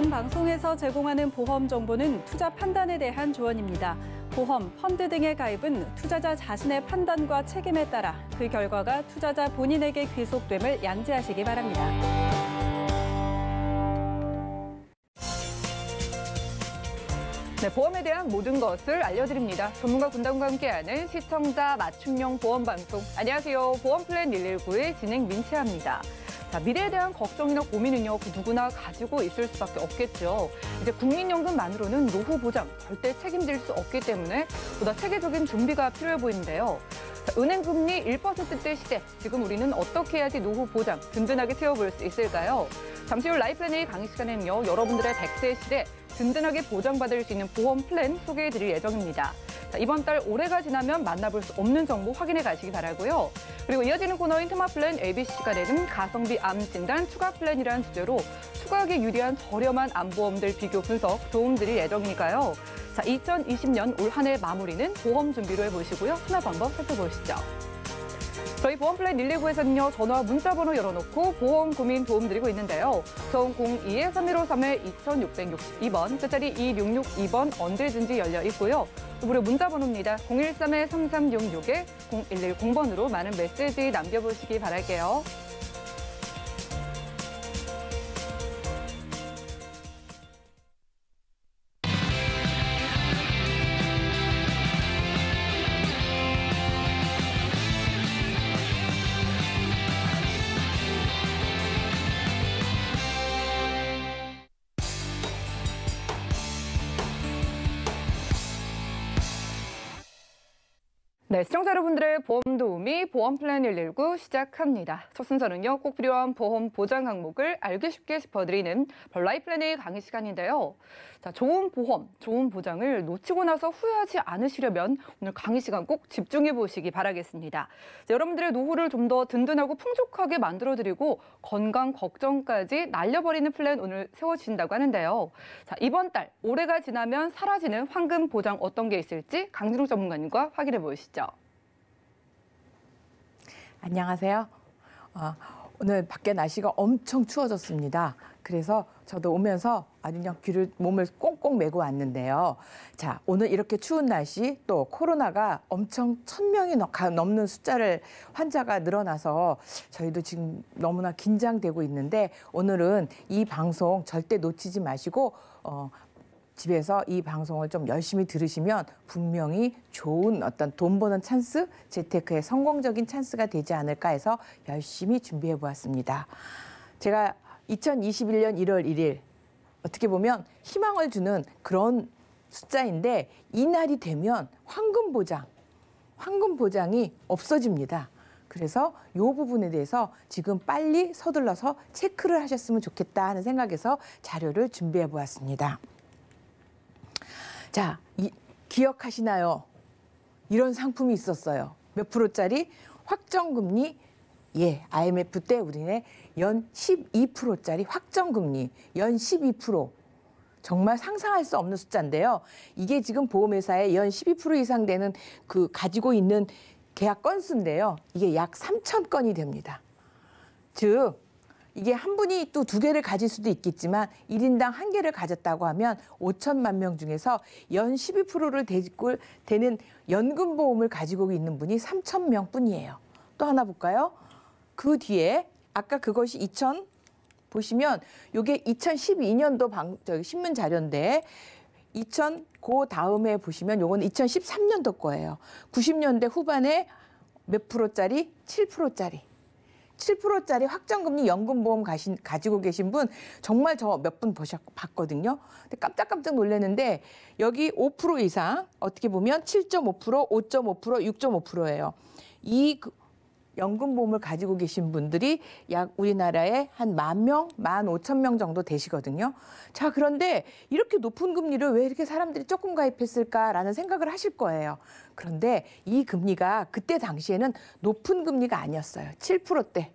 본 방송에서 제공하는 보험 정보는 투자 판단에 대한 조언입니다. 보험, 펀드 등의 가입은 투자자 자신의 판단과 책임에 따라 그 결과가 투자자 본인에게 귀속됨을 양지하시기 바랍니다. 네, 보험에 대한 모든 것을 알려드립니다. 전문가 군단과 함께하는 시청자 맞춤형 보험 방송. 안녕하세요. 보험 플랜 119의 진행 민채아입니다. 자, 미래에 대한 걱정이나 고민은요, 누구나 가지고 있을 수밖에 없겠죠. 이제 국민연금만으로는 노후 보장 절대 책임질 수 없기 때문에 보다 체계적인 준비가 필요해 보이는데요. 자, 은행 금리 1%대 시대, 지금 우리는 어떻게 해야지 노후 보장 든든하게 세워볼 수 있을까요? 잠시 후 라이플랜A 강의 시간에는요, 여러분들의 100세 시대 든든하게 보장받을 수 있는 보험 플랜 소개해드릴 예정입니다. 자, 이번 달 올해가 지나면 만나볼 수 없는 정보 확인해 가시기 바라고요. 그리고 이어지는 코너인 테마 플랜 ABC 시간에는 가성비 암 진단 추가 플랜이라는 주제로 추가하기 유리한 저렴한 암보험들 비교 분석 도움드릴 예정이니까요. 자, 2020년 올 한 해 마무리는 보험 준비로 해보시고요. 하나 방법 살펴보시죠. 저희 보험 플랜 119에서는요, 전화 문자 번호 열어놓고 보험 고민 도움드리고 있는데요. 전 02-3153-2662번, 끝자리 2662번 언제든지 열려 있고요. 무료 문자 번호입니다. 013-3366-0110번으로 많은 메시지 남겨보시기 바랄게요. 네, 시청자 여러분들의 보험 도우미 보험 플랜 119 시작합니다. 첫 순서는요, 꼭 필요한 보험 보장 항목을 알기 쉽게 짚어드리는 라이플랜A 강의 시간인데요. 자, 좋은 보험, 좋은 보장을 놓치고 나서 후회하지 않으시려면 오늘 강의 시간 꼭 집중해 보시기 바라겠습니다. 자, 여러분들의 노후를 좀 더 든든하고 풍족하게 만들어드리고 건강 걱정까지 날려버리는 플랜 오늘 세워주신다고 하는데요. 자, 이번 달 올해가 지나면 사라지는 황금 보장 어떤 게 있을지 강진욱 전문가님과 확인해 보시죠. 안녕하세요. 오늘 밖에 날씨가 엄청 추워졌습니다. 그래서 저도 오면서 아주 그냥 몸을 꽁꽁 메고 왔는데요. 자, 오늘 이렇게 추운 날씨 또 코로나가 엄청 1000명이 넘는 숫자를 환자가 늘어나서 저희도 지금 너무나 긴장되고 있는데 오늘은 이 방송 절대 놓치지 마시고 집에서 이 방송을 좀 열심히 들으시면 분명히 좋은 어떤 돈 버는 찬스, 재테크의 성공적인 찬스가 되지 않을까 해서 열심히 준비해 보았습니다. 제가 2021년 1월 1일 어떻게 보면 희망을 주는 그런 숫자인데 이 날이 되면 황금 보장이 없어집니다. 그래서 이 부분에 대해서 지금 빨리 서둘러서 체크를 하셨으면 좋겠다 하는 생각에서 자료를 준비해 보았습니다. 자, 기억하시나요? 이런 상품이 있었어요. 몇 프로짜리? 확정금리, IMF 때 우리네 연 12%짜리 확정금리, 연 12%. 정말 상상할 수 없는 숫자인데요. 이게 지금 보험회사에 연 12% 이상 되는 가지고 있는 계약 건수인데요. 이게 약 3000건이 됩니다. 즉, 이게 한 분이 또 2개를 가질 수도 있겠지만 1인당 1개를 가졌다고 하면 5천만 명 중에서 연 12%를 되는 연금보험을 가지고 있는 분이 3000명 뿐이에요. 또 하나 볼까요? 그 뒤에 아까 그것이 보시면 이게 2012년도 신문 자료인데 그 다음에 보시면 요건 2013년도 거예요. 90년대 후반에 몇 프로짜리? 7%짜리. 7%짜리 확정금리 연금보험 가지고 계신 분 정말 저 몇 분 봤거든요. 근데 깜짝깜짝 놀랐는데 여기 5% 이상 어떻게 보면 7.5%, 5.5%, 6.5%예요. 이 연금보험을 가지고 계신 분들이 약 우리나라에 한 10,000명, 15,000명 정도 되시거든요. 자, 그런데 이렇게 높은 금리를 왜 이렇게 사람들이 조금 가입했을까라는 생각을 하실 거예요. 그런데 이 금리가 그때 당시에는 높은 금리가 아니었어요. 7%대.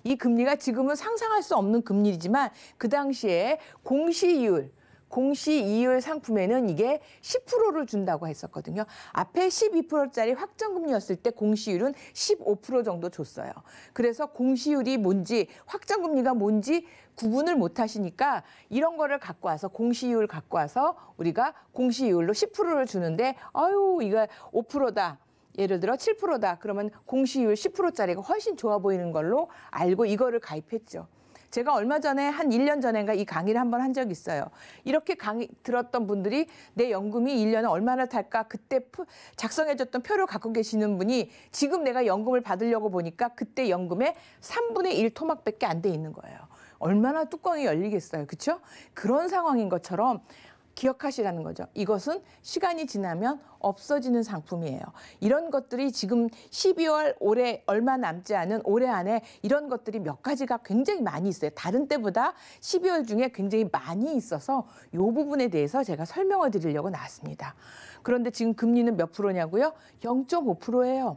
이 금리가 지금은 상상할 수 없는 금리이지만 그 당시에 공시이율, 공시이율 상품에는 이게 10%를 준다고 했었거든요. 앞에 12%짜리 확정금리였을 때 공시이율은 15% 정도 줬어요. 그래서 공시이율이 뭔지 확정금리가 뭔지 구분을 못 하시니까 이런 거를 갖고 와서 공시이율 갖고 와서 우리가 공시이율로 10%를 주는데 아유 이거 5%다. 예를 들어 7%다. 그러면 공시이율 10%짜리가 훨씬 좋아 보이는 걸로 알고 이거를 가입했죠. 제가 얼마 전에 한 1년 전인가 이 강의를 한번 한 적이 있어요. 이렇게 강의 들었던 분들이 내 연금이 1년에 얼마나 탈까 그때 작성해줬던 표를 갖고 계시는 분이 지금 내가 연금을 받으려고 보니까 그때 연금의 3분의 1 토막밖에 안 돼 있는 거예요. 얼마나 뚜껑이 열리겠어요. 그렇죠? 그런 상황인 것처럼 기억하시라는 거죠. 이것은 시간이 지나면 없어지는 상품이에요. 이런 것들이 지금 12월 올해 얼마 남지 않은 올해 안에 이런 것들이 몇 가지가 굉장히 많이 있어요. 다른 때보다 12월 중에 굉장히 많이 있어서 이 부분에 대해서 제가 설명을 드리려고 나왔습니다. 그런데 지금 금리는 몇 프로냐고요? 0.5%예요.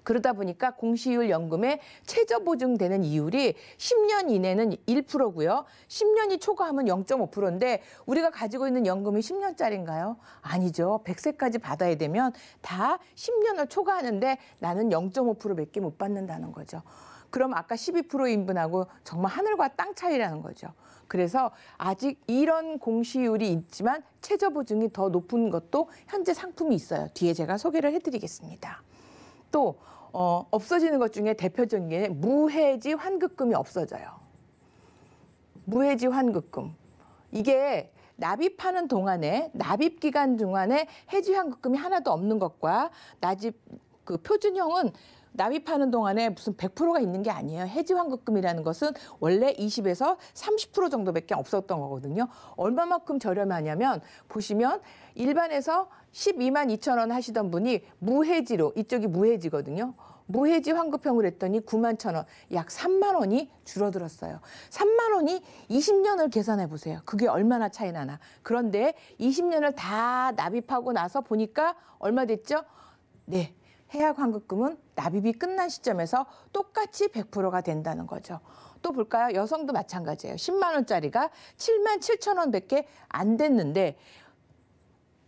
그러다 보니까 공시이율 연금의 최저 보증되는 이율이 10년 이내는 1%고요. 10년이 초과하면 0.5%인데 우리가 가지고 있는 연금이 10년짜리인가요? 아니죠. 100세까지 받아야 되면 다 10년을 초과하는데 나는 0.5%밖에 못 받는다는 거죠. 그럼 아까 12%인 분하고 정말 하늘과 땅 차이라는 거죠. 그래서 아직 이런 공시이율이 있지만 최저 보증이 더 높은 것도 현재 상품이 있어요. 뒤에 제가 소개를 해드리겠습니다. 또 없어지는 것 중에 대표적인 게 무해지 환급금이 없어져요. 무해지 환급금. 이게 납입하는 동안에 납입 기간 동안에 해지 환급금이 하나도 없는 것과 그 표준형은 납입하는 동안에 무슨 100%가 있는 게 아니에요. 해지 환급금이라는 것은 원래 20에서 30% 정도밖에 없었던 거거든요. 얼마만큼 저렴하냐면 보시면 일반에서 12만 2천 원 하시던 분이 무해지로 이쪽이 무해지거든요. 무해지 환급형을 했더니 9만 1천 원, 약 3만 원이 줄어들었어요. 3만 원이 20년을 계산해 보세요. 그게 얼마나 차이 나나. 그런데 20년을 다 납입하고 나서 보니까 얼마 됐죠? 네. 해약 환급금은 납입이 끝난 시점에서 똑같이 100%가 된다는 거죠. 또 볼까요? 여성도 마찬가지예요. 10만 원짜리가 7만 7천 원밖에 안 됐는데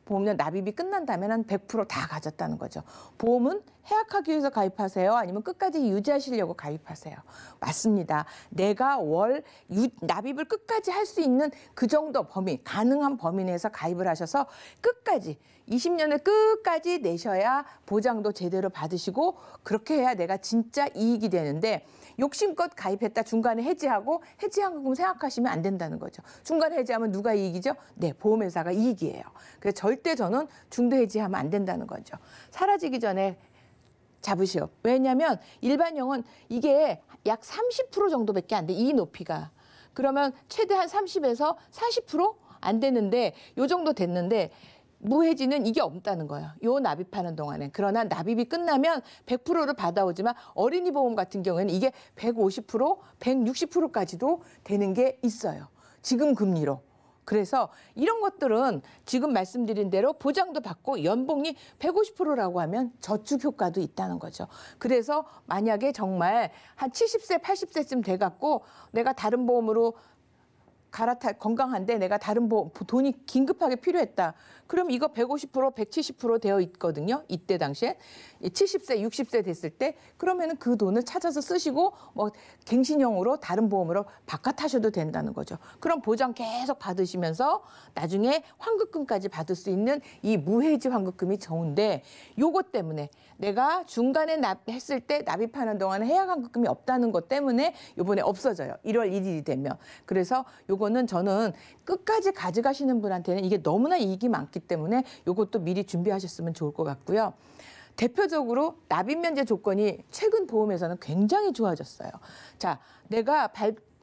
보험료 납입이 끝난다면 100% 다 가졌다는 거죠. 보험은 해약하기 위해서 가입하세요? 아니면 끝까지 유지하시려고 가입하세요? 맞습니다. 내가 월 납입을 끝까지 할 수 있는 그 정도 범위, 가능한 범위 내에서 가입을 하셔서 끝까지 20년을 끝까지 내셔야 보장도 제대로 받으시고 그렇게 해야 내가 진짜 이익이 되는데 욕심껏 가입했다 중간에 해지하고 해지환급금 생각하시면 안 된다는 거죠. 중간에 해지하면 누가 이익이죠? 네, 보험회사가 이익이에요. 그래서 절대 저는 중도 해지하면 안 된다는 거죠. 사라지기 전에 잡으시오. 왜냐하면 일반형은 이게 약 30% 정도밖에 안 돼. 이 높이가. 그러면 최대한 30에서 40% 안 되는데 요 정도 됐는데 무해지는 이게 없다는 거예요. 요 납입하는 동안에. 그러나 납입이 끝나면 100%를 받아오지만 어린이 보험 같은 경우에는 이게 150%, 160%까지도 되는 게 있어요. 지금 금리로. 그래서 이런 것들은 지금 말씀드린 대로 보장도 받고 연봉이 150%라고 하면 저축 효과도 있다는 거죠. 그래서 만약에 정말 한 70세, 80세쯤 돼갖고 내가 다른 보험으로 건강한데 내가 다른 돈이 긴급하게 필요했다. 그럼 이거 150%, 170% 되어 있거든요. 이때 당시에 70세, 60세 됐을 때 그러면은 그 돈을 찾아서 쓰시고 뭐 갱신형으로 다른 보험으로 바꿔타셔도 된다는 거죠. 그럼 보장 계속 받으시면서 나중에 환급금까지 받을 수 있는 이 무해지 환급금이 좋은데 요것 때문에 내가 중간에 했을 때 납입하는 동안에 해약 환급금이 없다는 것 때문에 요번에 없어져요. 1월 1일이 되면. 그래서 요거는 저는 끝까지 가져가시는 분한테는 이게 너무나 이익이 많기 때문에 요것도 미리 준비하셨으면 좋을 것 같고요. 대표적으로 납입 면제 조건이 최근 보험에서는 굉장히 좋아졌어요. 자, 내가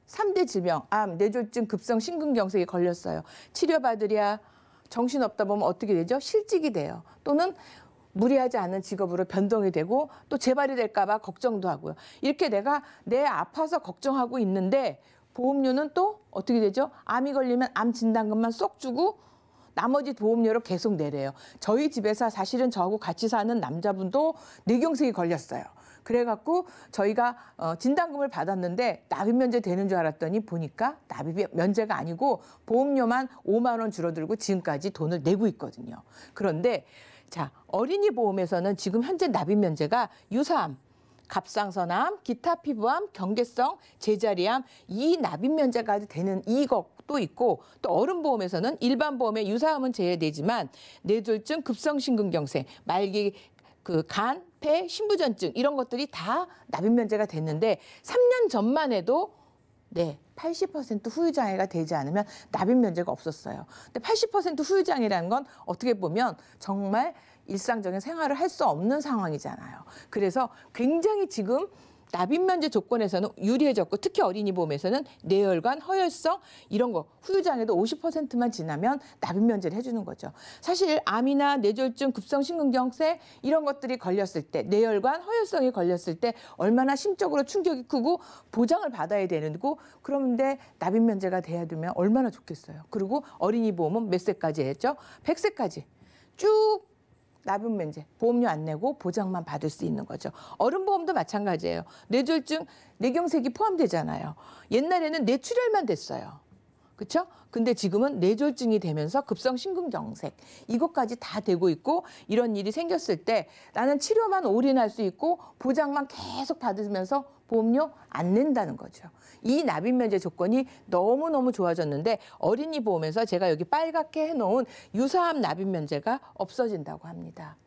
3대 질병, 암, 뇌졸중, 급성 심근경색에 걸렸어요. 치료받으랴 정신없다 보면 어떻게 되죠? 실직이 돼요. 또는 무리하지 않은 직업으로 변동이 되고 또 재발이 될까 봐 걱정도 하고요. 이렇게 내가 아파서 걱정하고 있는데 보험료는 또 어떻게 되죠? 암이 걸리면 암 진단금만 쏙 주고 나머지 보험료를 계속 내래요. 저희 집에서 사실은 저하고 같이 사는 남자분도 뇌경색이 걸렸어요. 그래갖고 저희가 진단금을 받았는데 납입 면제 되는 줄 알았더니 보니까 납입 면제가 아니고 보험료만 5만 원 줄어들고 지금까지 돈을 내고 있거든요. 그런데 자, 어린이 보험에서는 지금 현재 납입 면제가 유사암, 갑상선암, 기타 피부암, 경계성, 제자리암 이 납입 면제가 되는 이것도 있고 또 어른보험에서는 일반 보험에 유사암은 제외되지만 뇌졸중, 급성심근경색, 말기 간, 폐, 신부전증 이런 것들이 다 납입 면제가 됐는데 3년 전만 해도 네, 80% 후유장애가 되지 않으면 납입 면제가 없었어요. 근데 80% 후유장애라는 건 어떻게 보면 정말 일상적인 생활을 할 수 없는 상황이잖아요. 그래서 굉장히 지금 납입 면제 조건에서는 유리해졌고 특히 어린이 보험에서는 뇌혈관, 허혈성 이런 거 후유장애도 50%만 지나면 납입 면제를 해주는 거죠. 사실 암이나 뇌졸중, 급성심근경색 이런 것들이 걸렸을 때 뇌혈관, 허혈성이 걸렸을 때 얼마나 심적으로 충격이 크고 보장을 받아야 되는고 그런데 납입 면제가 돼야 되면 얼마나 좋겠어요. 그리고 어린이 보험은 몇 세까지 했죠? 100세까지 쭉 납입 면제, 보험료 안 내고 보장만 받을 수 있는 거죠. 어른보험도 마찬가지예요. 뇌졸중, 뇌경색이 포함되잖아요. 옛날에는 뇌출혈만 됐어요. 그렇죠? 근데 지금은 뇌졸중이 되면서 급성심근경색 이것까지 다 되고 있고 이런 일이 생겼을 때 나는 치료만 올인할 수 있고 보장만 계속 받으면서 보험료 안 낸다는 거죠. 이 납입 면제 조건이 너무너무 좋아졌는데 어린이 보험에서 제가 여기 빨갛게 해놓은 유사암 납입 면제가 없어진다고 합니다.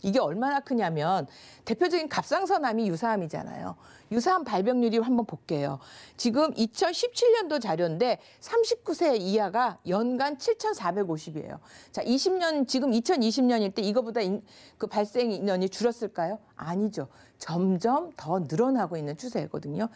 이게 얼마나 크냐면 대표적인 갑상선암이 유사암이잖아요. 유사암 발병률이 한번 볼게요. 지금 2017년도 자료인데 39세 이하가 연간 7,450이에요. 자, 20년 지금 2020년일 때 이거보다 그 발생 인원이 줄었을까요? 아니죠. 점점 더 늘어나고 있는 추세거든요.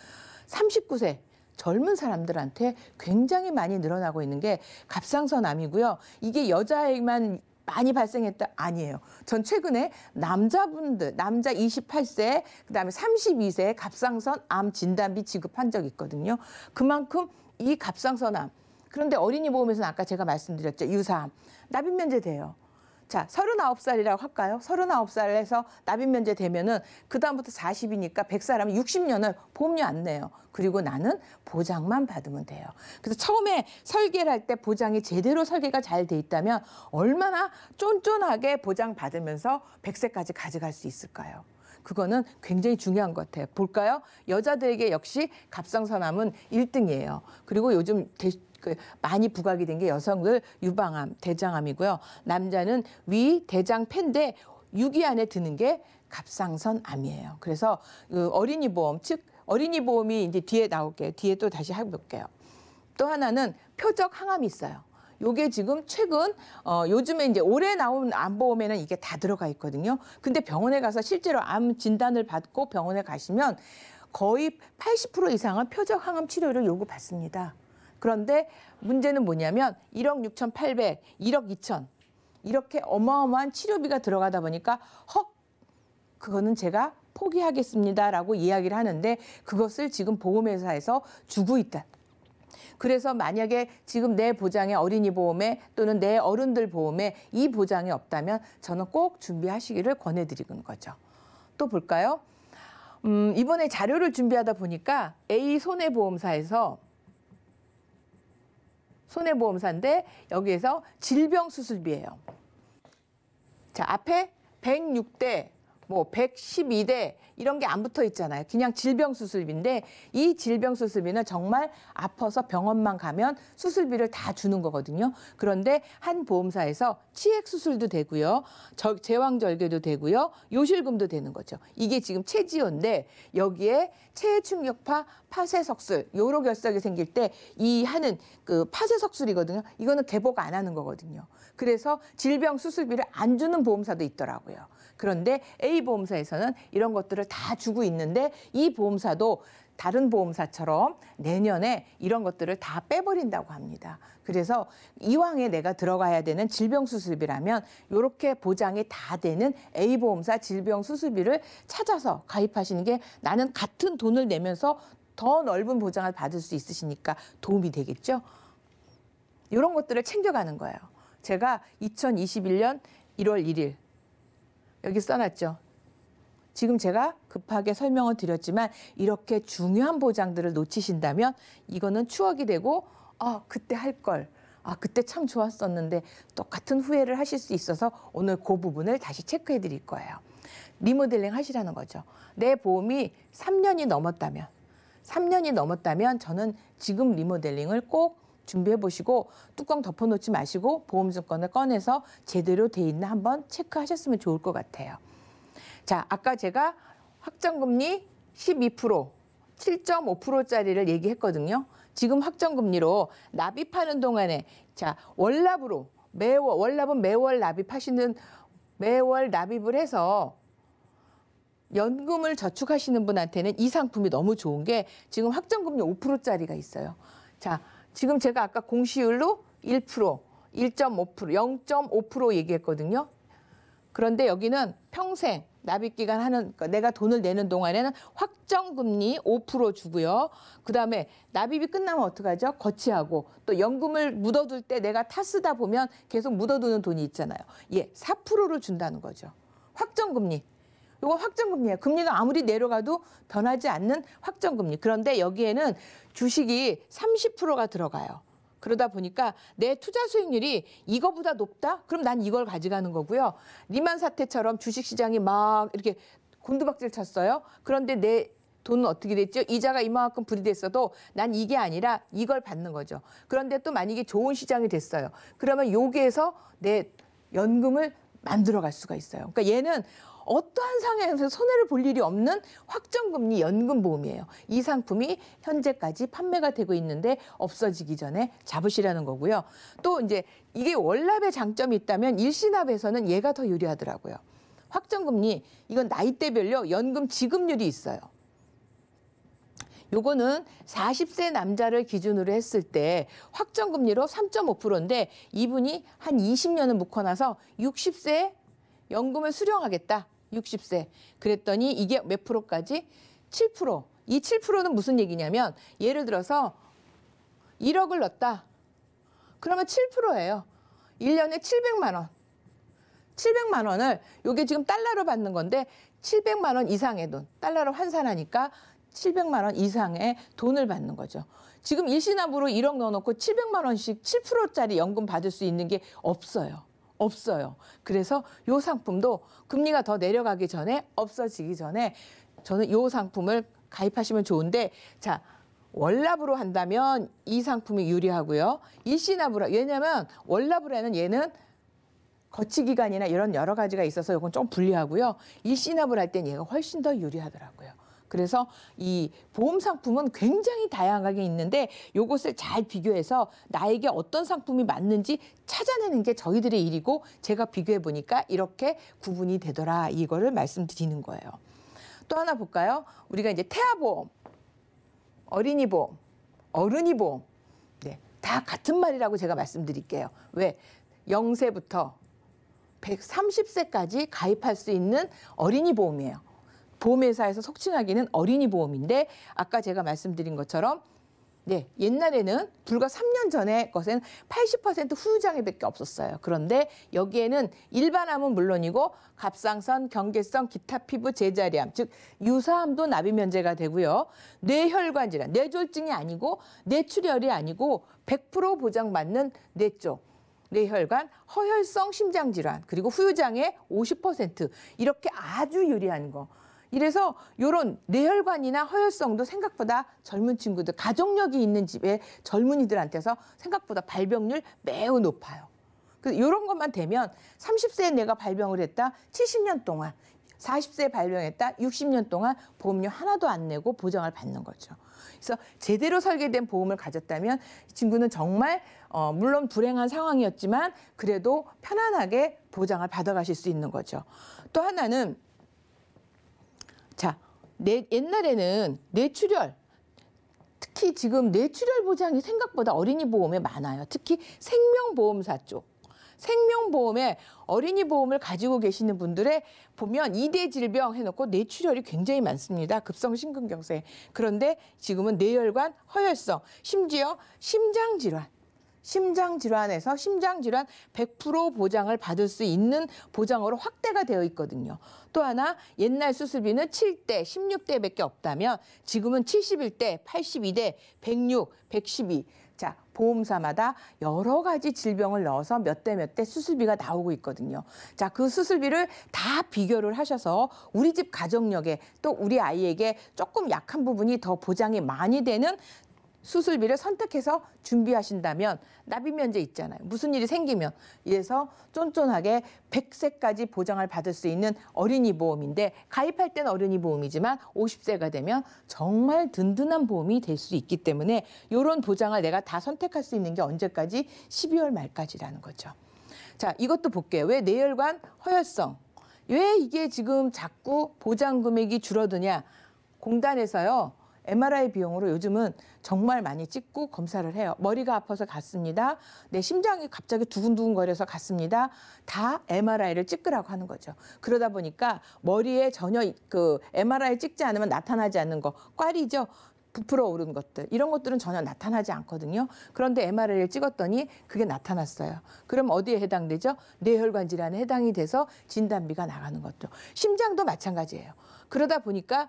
39세 젊은 사람들한테 굉장히 많이 늘어나고 있는 게 갑상선암이고요. 이게 여자에만 많이 발생했다? 아니에요. 전 최근에 남자분들, 남자 28세, 그다음에 32세 갑상선 암 진단비 지급한 적이 있거든요. 그만큼 이 갑상선암. 그런데 어린이 보험에서는 아까 제가 말씀드렸죠. 유사암. 납입 면제 돼요. 자, 39살이라고 할까요? 39살에서 납입 면제 되면은 그다음부터 40이니까 100사람이 60년을 보험료 안 내요. 그리고 나는 보장만 받으면 돼요. 그래서 처음에 설계를 할 때 보장이 제대로 설계가 잘 돼 있다면 얼마나 쫀쫀하게 보장 받으면서 100세까지 가져갈 수 있을까요? 그거는 굉장히 중요한 것 같아요. 볼까요? 여자들에게 역시 갑상선암은 1등이에요. 그리고 요즘 많이 부각이 된 게 여성들 유방암, 대장암이고요. 남자는 위, 대장, 폐인데 6위 안에 드는 게 갑상선암이에요. 그래서 어린이 보험, 즉 어린이 보험이 이제 뒤에 나올게요. 뒤에 또 다시 해볼게요. 또 하나는 표적 항암이 있어요. 요게 지금 최근 요즘에 이제 올해 나온 암보험에는 이게 다 들어가 있거든요. 근데 병원에 가서 실제로 암 진단을 받고 병원에 가시면 거의 80% 이상은 표적 항암 치료를 요구받습니다. 그런데 문제는 뭐냐면 1억 6,800, 1억 2천 이렇게 어마어마한 치료비가 들어가다 보니까 그거는 제가 포기하겠습니다라고 이야기를 하는데 그것을 지금 보험회사에서 주고 있다. 그래서 만약에 지금 내 보장에 어린이 보험에 또는 내 어른들 보험에 이 보장이 없다면 저는 꼭 준비하시기를 권해드리는 거죠. 또 볼까요? 이번에 자료를 준비하다 보니까 A 손해보험사에서 손해보험사인데 여기에서 질병수술비예요. 자, 앞에 106대, 뭐 112대 이런 게 안 붙어 있잖아요. 그냥 질병수술비인데 이 질병수술비는 정말 아파서 병원만 가면 수술비를 다 주는 거거든요. 그런데 한 보험사에서 치액수술도 되고요. 제왕절개도 되고요. 요실금도 되는 거죠. 이게 지금 체지어인데 여기에 체충격파 파쇄석술 요로 결석이 생길 때 이 하는 그 파쇄석술이거든요. 이거는 개복 안 하는 거거든요. 그래서 질병수술비를 안 주는 보험사도 있더라고요. 그런데 A보험사에서는 이런 것들을 다 주고 있는데 이 보험사도 다른 보험사처럼 내년에 이런 것들을 다 빼버린다고 합니다. 그래서 이왕에 내가 들어가야 되는 질병수술비라면 이렇게 보장이 다 되는 A보험사 질병수술비를 찾아서 가입하시는 게 나는 같은 돈을 내면서 더 넓은 보장을 받을 수 있으시니까 도움이 되겠죠. 이런 것들을 챙겨가는 거예요. 제가 2021년 1월 1일 여기 써놨죠. 지금 제가 급하게 설명을 드렸지만 이렇게 중요한 보장들을 놓치신다면 이거는 추억이 되고 그때 할 걸. 그때 참 좋았었는데 똑같은 후회를 하실 수 있어서 오늘 그 부분을 다시 체크해 드릴 거예요. 리모델링 하시라는 거죠. 내 보험이 3년이 넘었다면 저는 지금 리모델링을 꼭 준비해 보시고 뚜껑 덮어놓지 마시고 보험증권을 꺼내서 제대로 돼 있나 한번 체크하셨으면 좋을 것 같아요. 자, 아까 제가 확정금리 12%, 7.5%짜리를 얘기했거든요. 지금 확정금리로 납입하는 동안에 월납으로 월납은 매월 납입하시는 매월 납입을 해서 연금을 저축하시는 분한테는 이 상품이 너무 좋은 게 지금 확정금리 5%짜리가 있어요. 자, 지금 제가 아까 공시율로 1%, 1.5%, 0.5% 얘기했거든요. 그런데 여기는 평생 납입기간 그러니까 내가 돈을 내는 동안에는 확정금리 5% 주고요. 그다음에 납입이 끝나면 어떡하죠? 거치하고 또 연금을 묻어둘 때 내가 타쓰다 보면 계속 묻어두는 돈이 있잖아요. 4%를 준다는 거죠. 확정금리. 이거 확정금리예요. 금리가 아무리 내려가도 변하지 않는 확정금리. 그런데 여기에는 주식이 30%가 들어가요. 그러다 보니까 내 투자 수익률이 이거보다 높다? 그럼 난 이걸 가져가는 거고요. 리만 사태처럼 주식시장이 막 이렇게 곤두박질 쳤어요. 그런데 내 돈은 어떻게 됐죠? 이자가 이만큼 불이됐어도 난 이게 아니라 이걸 받는 거죠. 그런데 또 만약에 좋은 시장이 됐어요. 그러면 여기에서 내 연금을 만들어갈 수가 있어요. 그러니까 얘는 어떠한 상황에서 손해를 볼 일이 없는 확정금리 연금보험이에요. 이 상품이 현재까지 판매가 되고 있는데 없어지기 전에 잡으시라는 거고요. 또 이제 이게 월납의 장점이 있다면 일시납에서는 얘가 더 유리하더라고요. 확정금리, 이건 나이대별로 연금 지급률이 있어요. 요거는 40세 남자를 기준으로 했을 때 확정금리로 3.5%인데 이분이 한 20년을 묶어놔서 60세에 연금을 수령하겠다. 60세. 그랬더니 이게 몇 프로까지? 7%. 이 7%는 무슨 얘기냐면 예를 들어서 1억을 넣었다. 그러면 7%예요. 1년에 700만 원. 700만 원을 이게 지금 달러로 받는 건데 700만 원 이상의 돈. 달러로 환산하니까 700만 원 이상의 돈을 받는 거죠. 지금 일시납으로 1억 넣어놓고 700만 원씩 7%짜리 연금 받을 수 있는 게 없어요. 그래서 이 상품도 금리가 더 내려가기 전에 없어지기 전에 저는 이 상품을 가입하시면 좋은데 자 월납으로 한다면 이 상품이 유리하고요. 일시납으로 왜냐하면 월납으로 하는 얘는 거치기간이나 이런 여러 가지가 있어서 이건 좀 불리하고요. 일시납을 할 땐 얘가 훨씬 더 유리하더라고요. 그래서 이 보험 상품은 굉장히 다양하게 있는데 이것을 잘 비교해서 나에게 어떤 상품이 맞는지 찾아내는 게 저희들의 일이고 제가 비교해 보니까 이렇게 구분이 되더라 이거를 말씀드리는 거예요. 또 하나 볼까요? 우리가 이제 태아보험, 어린이보험, 어른이보험 다 같은 말이라고 제가 말씀드릴게요. 왜? 0세부터 130세까지 가입할 수 있는 어린이보험이에요. 보험회사에서 속칭하기는 어린이 보험인데 아까 제가 말씀드린 것처럼 옛날에는 불과 3년 전의 것에는 80% 후유장애밖에 없었어요. 그런데 여기에는 일반암은 물론이고 갑상선, 경계성, 기타 피부, 제자리암, 즉 유사암도 납입 면제가 되고요. 뇌혈관 질환, 뇌졸중이 아니고 뇌출혈이 아니고 100% 보장받는 뇌쪽. 뇌혈관, 허혈성 심장질환, 그리고 후유장애 50% 이렇게 아주 유리한 거. 이래서 이런 뇌혈관이나 허혈성도 생각보다 젊은 친구들, 가족력이 있는 집의 젊은이들한테서 생각보다 발병률 매우 높아요. 그래서 이런 것만 되면 30세에 내가 발병을 했다, 70년 동안, 40세에 발병했다, 60년 동안 보험료 하나도 안 내고 보장을 받는 거죠. 그래서 제대로 설계된 보험을 가졌다면 이 친구는 정말 물론 불행한 상황이었지만 그래도 편안하게 보장을 받아가실 수 있는 거죠. 또 하나는 옛날에는 뇌출혈, 특히 지금 뇌출혈 보장이 생각보다 어린이 보험에 많아요. 특히 생명보험사 쪽. 생명보험에 어린이 보험을 가지고 계시는 분들의 보면 2대 질병 해놓고 뇌출혈이 굉장히 많습니다. 급성심근경색. 그런데 지금은 뇌혈관, 허혈성, 심지어 심장질환. 심장질환에서 심장질환 100% 보장을 받을 수 있는 보장으로 확대가 되어 있거든요. 또 하나 옛날 수술비는 7대, 16대밖에 없다면 지금은 71대, 82대, 106, 112. 자, 보험사마다 여러 가지 질병을 넣어서 몇 대 몇 대 수술비가 나오고 있거든요. 자, 그 수술비를 다 비교를 하셔서 우리 집 가정력에 또 우리 아이에게 조금 약한 부분이 더 보장이 많이 되는 수술비를 선택해서 준비하신다면 납입면제 있잖아요. 무슨 일이 생기면 이래서 쫀쫀하게 100세까지 보장을 받을 수 있는 어린이 보험인데 가입할 때는 어린이 보험이지만 50세가 되면 정말 든든한 보험이 될 수 있기 때문에 이런 보장을 내가 다 선택할 수 있는 게 언제까지? 12월 말까지라는 거죠. 자, 이것도 볼게요. 왜 뇌혈관 허혈성? 왜 이게 지금 자꾸 보장 금액이 줄어드냐? 공단에서요. MRI 비용으로 요즘은 정말 많이 찍고 검사를 해요. 머리가 아파서 갔습니다. 내 심장이 갑자기 두근두근거려서 갔습니다. 다 MRI를 찍으라고 하는 거죠. 그러다 보니까 머리에 전혀 그 MRI 찍지 않으면 나타나지 않는 거, 꽈리죠. 부풀어 오른 것들, 이런 것들은 전혀 나타나지 않거든요. 그런데 MRI를 찍었더니 그게 나타났어요. 그럼 어디에 해당되죠? 뇌혈관 질환에 해당이 돼서 진단비가 나가는 것도. 심장도 마찬가지예요. 그러다 보니까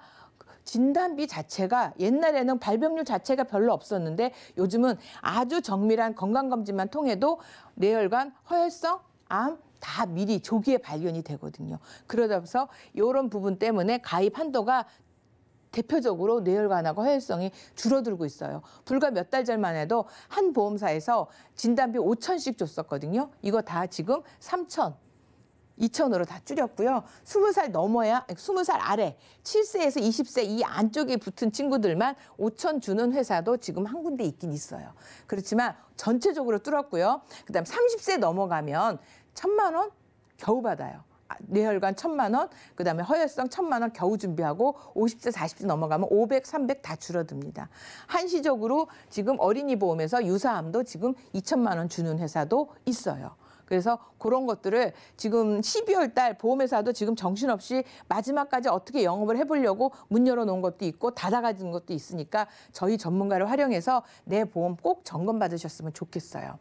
진단비 자체가 옛날에는 발병률 자체가 별로 없었는데 요즘은 아주 정밀한 건강검진만 통해도 뇌혈관, 허혈성, 암 다 미리 조기에 발견이 되거든요. 그러다 이런 부분 때문에 가입 한도가 대표적으로 뇌혈관하고 허혈성이 줄어들고 있어요. 불과 몇 달 전만 해도 한 보험사에서 진단비 5,000씩 줬었거든요. 이거 다 지금 3,000. 2,000으로 다 줄였고요. 20살 넘어야 20살 아래 7세에서 20세 이 안쪽에 붙은 친구들만 5,000 주는 회사도 지금 한 군데 있긴 있어요. 그렇지만 전체적으로 뚫었고요. 그다음 30세 넘어가면 1,000만 원 겨우 받아요. 뇌혈관 1,000만 원, 그다음에 허혈성 1,000만 원 겨우 준비하고 50세, 40세 넘어가면 500, 300 다 줄어듭니다. 한시적으로 지금 어린이 보험에서 유사암도 지금 2,000만 원 주는 회사도 있어요. 그래서 그런 것들을 지금 12월 달 보험회사도 지금 정신없이 마지막까지 어떻게 영업을 해보려고 문 열어놓은 것도 있고 닫아가진 것도 있으니까 저희 전문가를 활용해서 내 보험 꼭 점검받으셨으면 좋겠어요.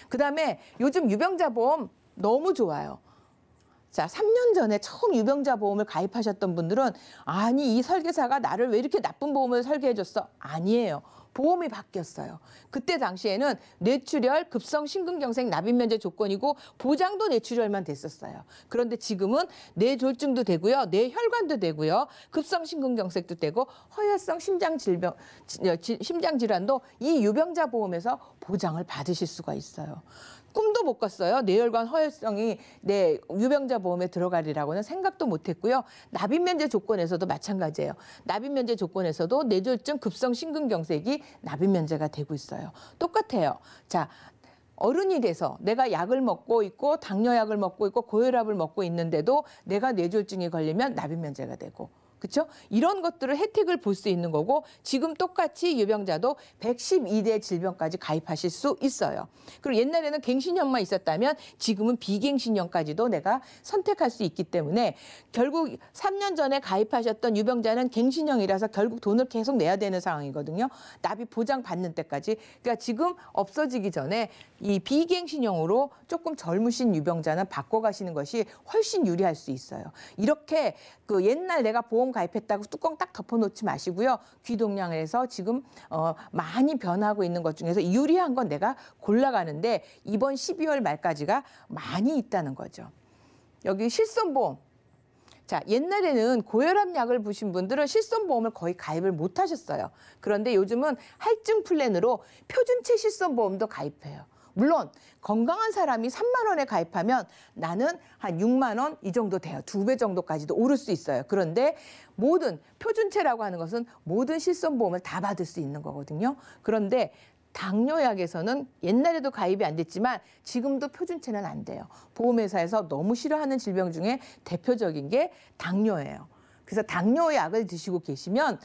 그다음에 요즘 유병자 보험 너무 좋아요. 자, 3년 전에 처음 유병자 보험을 가입하셨던 분들은 아니 이 설계사가 나를 왜 이렇게 나쁜 보험을 설계해줬어? 아니에요. 보험이 바뀌었어요. 그때 당시에는 뇌출혈, 급성 심근경색 납입면제 조건이고 보장도 뇌출혈만 됐었어요. 그런데 지금은 뇌졸중도 되고요. 뇌혈관도 되고요. 급성 심근경색도 되고 허혈성 심장질환도 이 유병자 보험에서 보장을 받으실 수가 있어요. 꿈도 못 꿨어요. 뇌혈관 허혈성이 내 유병자 보험에 들어가리라고는 생각도 못했고요. 납입면제 조건에서도 마찬가지예요. 납입면제 조건에서도 뇌졸중 급성 심근경색이 납입면제가 되고 있어요. 똑같아요. 자, 어른이 돼서 내가 약을 먹고 있고 당뇨약을 먹고 있고 고혈압을 먹고 있는데도 내가 뇌졸중에 걸리면 납입면제가 되고. 그렇죠? 이런 것들을 혜택을 볼 수 있는 거고 지금 똑같이 유병자도 112대 질병까지 가입하실 수 있어요. 그리고 옛날에는 갱신형만 있었다면 지금은 비갱신형까지도 내가 선택할 수 있기 때문에 결국 3년 전에 가입하셨던 유병자는 갱신형이라서 결국 돈을 계속 내야 되는 상황이거든요. 납입 보장 받는 때까지. 그러니까 지금 없어지기 전에 이 비갱신형으로 조금 젊으신 유병자는 바꿔가시는 것이 훨씬 유리할 수 있어요. 이렇게 그 옛날 내가 보험 가입했다고 뚜껑 딱 덮어놓지 마시고요. 귀동량을 해서 지금 많이 변하고 있는 것 중에서 유리한 건 내가 골라가는데 이번 12월 말까지가 많이 있다는 거죠. 여기 실손보험. 자, 옛날에는 고혈압 약을 보신 분들은 실손보험을 거의 가입을 못 하셨어요. 그런데 요즘은 할증 플랜으로 표준체 실손보험도 가입해요. 물론 건강한 사람이 3만 원에 가입하면 나는 한 6만 원 이 정도 돼요. 2배 정도까지도 오를 수 있어요. 그런데 모든 표준체라고 하는 것은 모든 실손보험을 다 받을 수 있는 거거든요. 그런데 당뇨약에서는 옛날에도 가입이 안 됐지만 지금도 표준체는 안 돼요. 보험회사에서 너무 싫어하는 질병 중에 대표적인 게 당뇨예요. 그래서 당뇨약을 드시고 계시면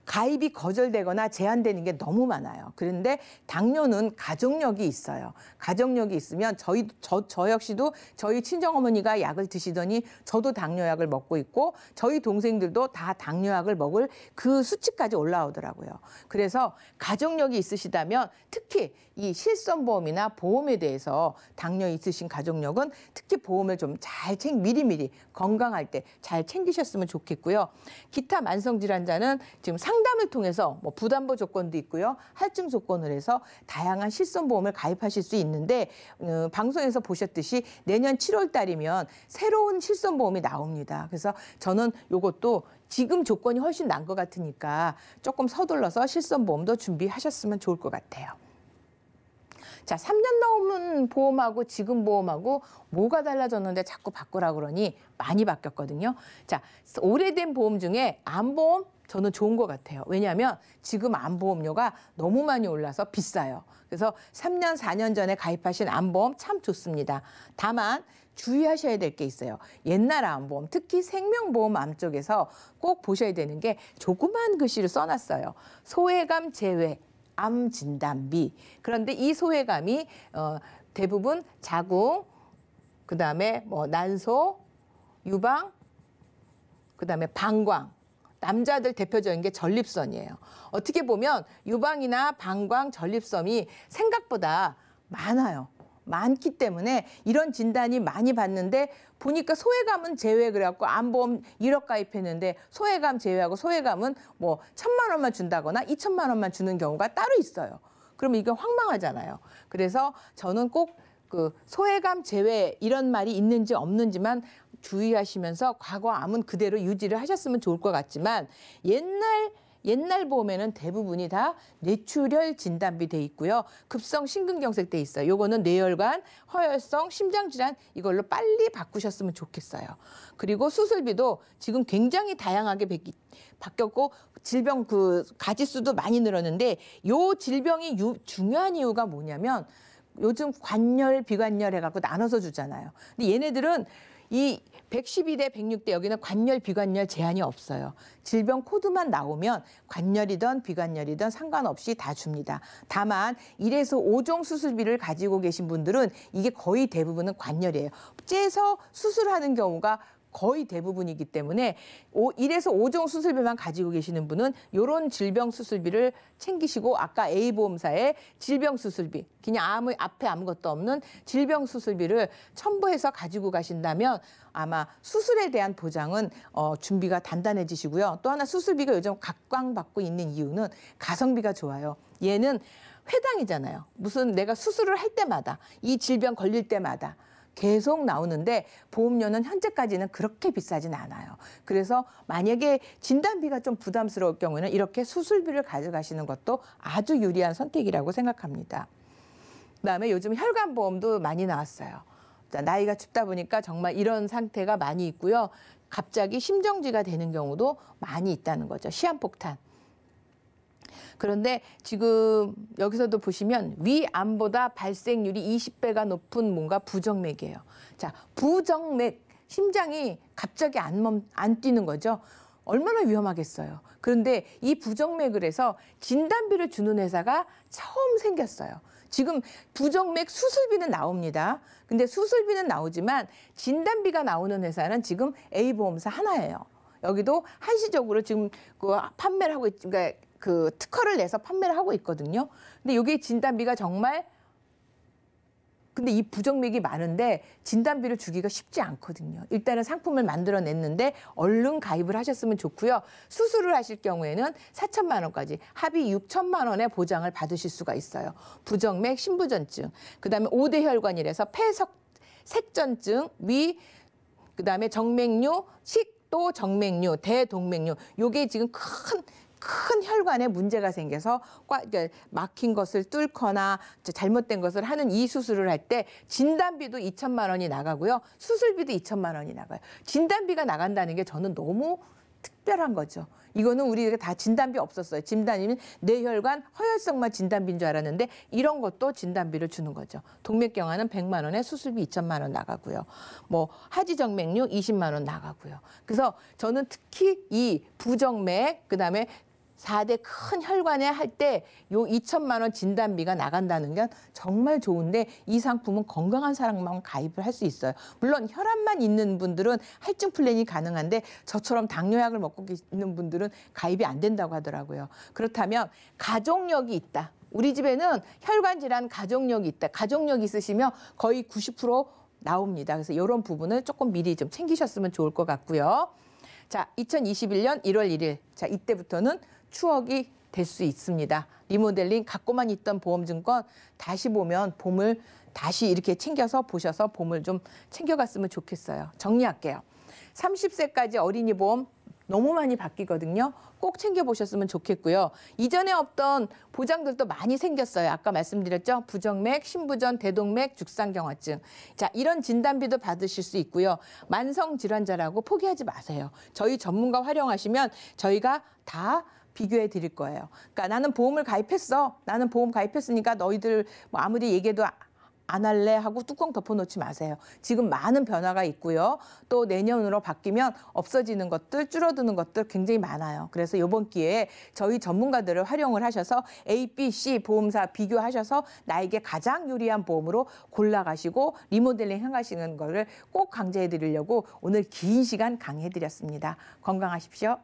가입이 거절되거나 제한되는 게 너무 많아요. 그런데 당뇨는 가족력이 있어요. 가족력이 있으면 저 역시도 저희 친정어머니가 약을 드시더니 저도 당뇨약을 먹고 있고 저희 동생들도 다 당뇨약을 먹을 그 수치까지 올라오더라고요. 그래서 가족력이 있으시다면 특히 이 실손보험이나 보험에 대해서 당뇨 있으신 가족력은 특히 보험을 좀 잘 미리미리 건강할 때 잘 챙기셨으면 좋겠고요. 기타 만성질환자는 지금 상담을 통해서 뭐 부담보 조건도 있고요. 할증 조건을 해서 다양한 실손보험을 가입하실 수 있는데 방송에서 보셨듯이 내년 7월 달이면 새로운 실손보험이 나옵니다. 그래서 저는 이것도 지금 조건이 훨씬 난 것 같으니까 조금 서둘러서 실손보험도 준비하셨으면 좋을 것 같아요. 자, 3년 넘은 보험하고 지금 보험하고 뭐가 달라졌는데 자꾸 바꾸라 그러니 많이 바뀌었거든요. 자, 오래된 보험 중에 암보험 저는 좋은 것 같아요. 왜냐하면 지금 암보험료가 너무 많이 올라서 비싸요. 그래서 3년, 4년 전에 가입하신 암보험 참 좋습니다. 다만 주의하셔야 될 게 있어요. 옛날 암보험, 특히 생명보험 암 쪽에서 꼭 보셔야 되는 게 조그만 글씨를 써놨어요. 소외감 제외. 암 진단비. 그런데 이 소외감이 대부분 자궁, 그다음에 뭐 난소, 유방, 그다음에 방광. 남자들 대표적인 게 전립선이에요. 어떻게 보면 유방이나 방광, 전립선이 생각보다 많아요. 많기 때문에 이런 진단이 많이 받는데 보니까 소외감은 제외 그래갖고 암보험 1억 가입했는데 소외감 제외하고 소외감은 뭐 1,000만 원만 준다거나 2,000만 원만 주는 경우가 따로 있어요. 그러면 이게 황망하잖아요. 그래서 저는 꼭 그 소외감 제외 이런 말이 있는지 없는지만 주의하시면서 과거 암은 그대로 유지를 하셨으면 좋을 것 같지만 옛날 보험에는 대부분이 다 뇌출혈 진단비 돼 있고요. 급성 심근경색 돼 있어요. 요거는 뇌혈관, 허혈성, 심장질환 이걸로 빨리 바꾸셨으면 좋겠어요. 그리고 수술비도 지금 굉장히 다양하게 바뀌었고 질병 그 가지수도 많이 늘었는데 요 질병이 중요한 이유가 뭐냐면 요즘 관열, 비관열 해갖고 나눠서 주잖아요. 근데 얘네들은 이 112대 106대 여기는 관열, 비관열 제한이 없어요. 질병 코드만 나오면 관열이든 비관열이든 상관없이 다 줍니다. 다만 1에서 5종 수술비를 가지고 계신 분들은 이게 거의 대부분은 관열이에요. 째서 수술하는 경우가 거의 대부분이기 때문에 1에서 5종 수술비만 가지고 계시는 분은 이런 질병 수술비를 챙기시고 아까 A보험사의 질병 수술비, 그냥 앞에 아무것도 없는 질병 수술비를 첨부해서 가지고 가신다면 아마 수술에 대한 보장은 준비가 단단해지시고요. 또 하나 수술비가 요즘 각광받고 있는 이유는 가성비가 좋아요. 얘는 회당이잖아요. 무슨 내가 수술을 할 때마다 이 질병 걸릴 때마다 계속 나오는데 보험료는 현재까지는 그렇게 비싸진 않아요. 그래서 만약에 진단비가 좀 부담스러울 경우에는 이렇게 수술비를 가져가시는 것도 아주 유리한 선택이라고 생각합니다. 그다음에 요즘 혈관보험도 많이 나왔어요. 나이가 춥다 보니까 정말 이런 상태가 많이 있고요. 갑자기 심정지가 되는 경우도 많이 있다는 거죠. 시한폭탄. 그런데 지금 여기서도 보시면 위암보다 발생률이 20배가 높은 뭔가 부정맥이에요. 자, 부정맥, 심장이 갑자기 안 뛰는 거죠. 얼마나 위험하겠어요. 그런데 이 부정맥을 해서 진단비를 주는 회사가 처음 생겼어요. 지금 부정맥 수술비는 나옵니다. 근데 수술비는 나오지만 진단비가 나오는 회사는 지금 A보험사 하나예요. 여기도 한시적으로 지금 그 판매를 하고 그러니까 그 특허를 내서 판매를 하고 있거든요. 근데 여기 진단비가 정말 근데 이 부정맥이 많은데 진단비를 주기가 쉽지 않거든요. 일단은 상품을 만들어냈는데 얼른 가입을 하셨으면 좋고요. 수술을 하실 경우에는 4천만 원까지 합의 6천만 원의 보장을 받으실 수가 있어요. 부정맥, 신부전증, 그다음에 5대 혈관이라서 폐색전증, 그다음에 정맥류, 식도 정맥류, 대동맥류. 요게 지금 큰 혈관에 문제가 생겨서 막힌 것을 뚫거나 잘못된 것을 하는 이 수술을 할 때 진단비도 2천만 원이 나가고요. 수술비도 2천만 원이 나가요. 진단비가 나간다는 게 저는 너무 특별한 거죠. 이거는 우리가 다 진단비 없었어요. 진단비는 뇌혈관, 허혈성만 진단비인 줄 알았는데 이런 것도 진단비를 주는 거죠. 동맥경화는 100만 원에 수술비 2천만 원 나가고요. 뭐 하지정맥류 20만 원 나가고요. 그래서 저는 특히 이 부정맥, 그다음에 4대 큰 혈관에 할 때 요 2천만 원 진단비가 나간다는 건 정말 좋은데 이 상품은 건강한 사람만 가입을 할 수 있어요. 물론 혈압만 있는 분들은 할증 플랜이 가능한데 저처럼 당뇨약을 먹고 있는 분들은 가입이 안 된다고 하더라고요. 그렇다면 가족력이 있다. 우리 집에는 혈관 질환 가족력이 있다. 가족력 있으시면 거의 90% 나옵니다. 그래서 이런 부분을 조금 미리 좀 챙기셨으면 좋을 것 같고요. 자, 2021년 1월 1일. 자, 이때부터는 추억이 될 수 있습니다. 리모델링 갖고만 있던 보험증권 다시 보면 봄을 다시 이렇게 챙겨서 보셔서 봄을 좀 챙겨갔으면 좋겠어요. 정리할게요. 30세까지 어린이 보험 너무 많이 바뀌거든요. 꼭 챙겨보셨으면 좋겠고요. 이전에 없던 보장들도 많이 생겼어요. 아까 말씀드렸죠. 부정맥, 심부전, 대동맥, 죽상경화증. 자, 이런 진단비도 받으실 수 있고요. 만성질환자라고 포기하지 마세요. 저희 전문가 활용하시면 저희가 다 비교해 드릴 거예요. 그러니까 나는 보험을 가입했어. 나는 보험 가입했으니까 너희들 뭐 아무리 얘기해도 안 할래 하고 뚜껑 덮어놓지 마세요. 지금 많은 변화가 있고요. 또 내년으로 바뀌면 없어지는 것들, 줄어드는 것들 굉장히 많아요. 그래서 이번 기회에 저희 전문가들을 활용을 하셔서 A, B, C 보험사 비교하셔서 나에게 가장 유리한 보험으로 골라가시고 리모델링 해가시는 거를 꼭 강조해 드리려고 오늘 긴 시간 강의해 드렸습니다. 건강하십시오.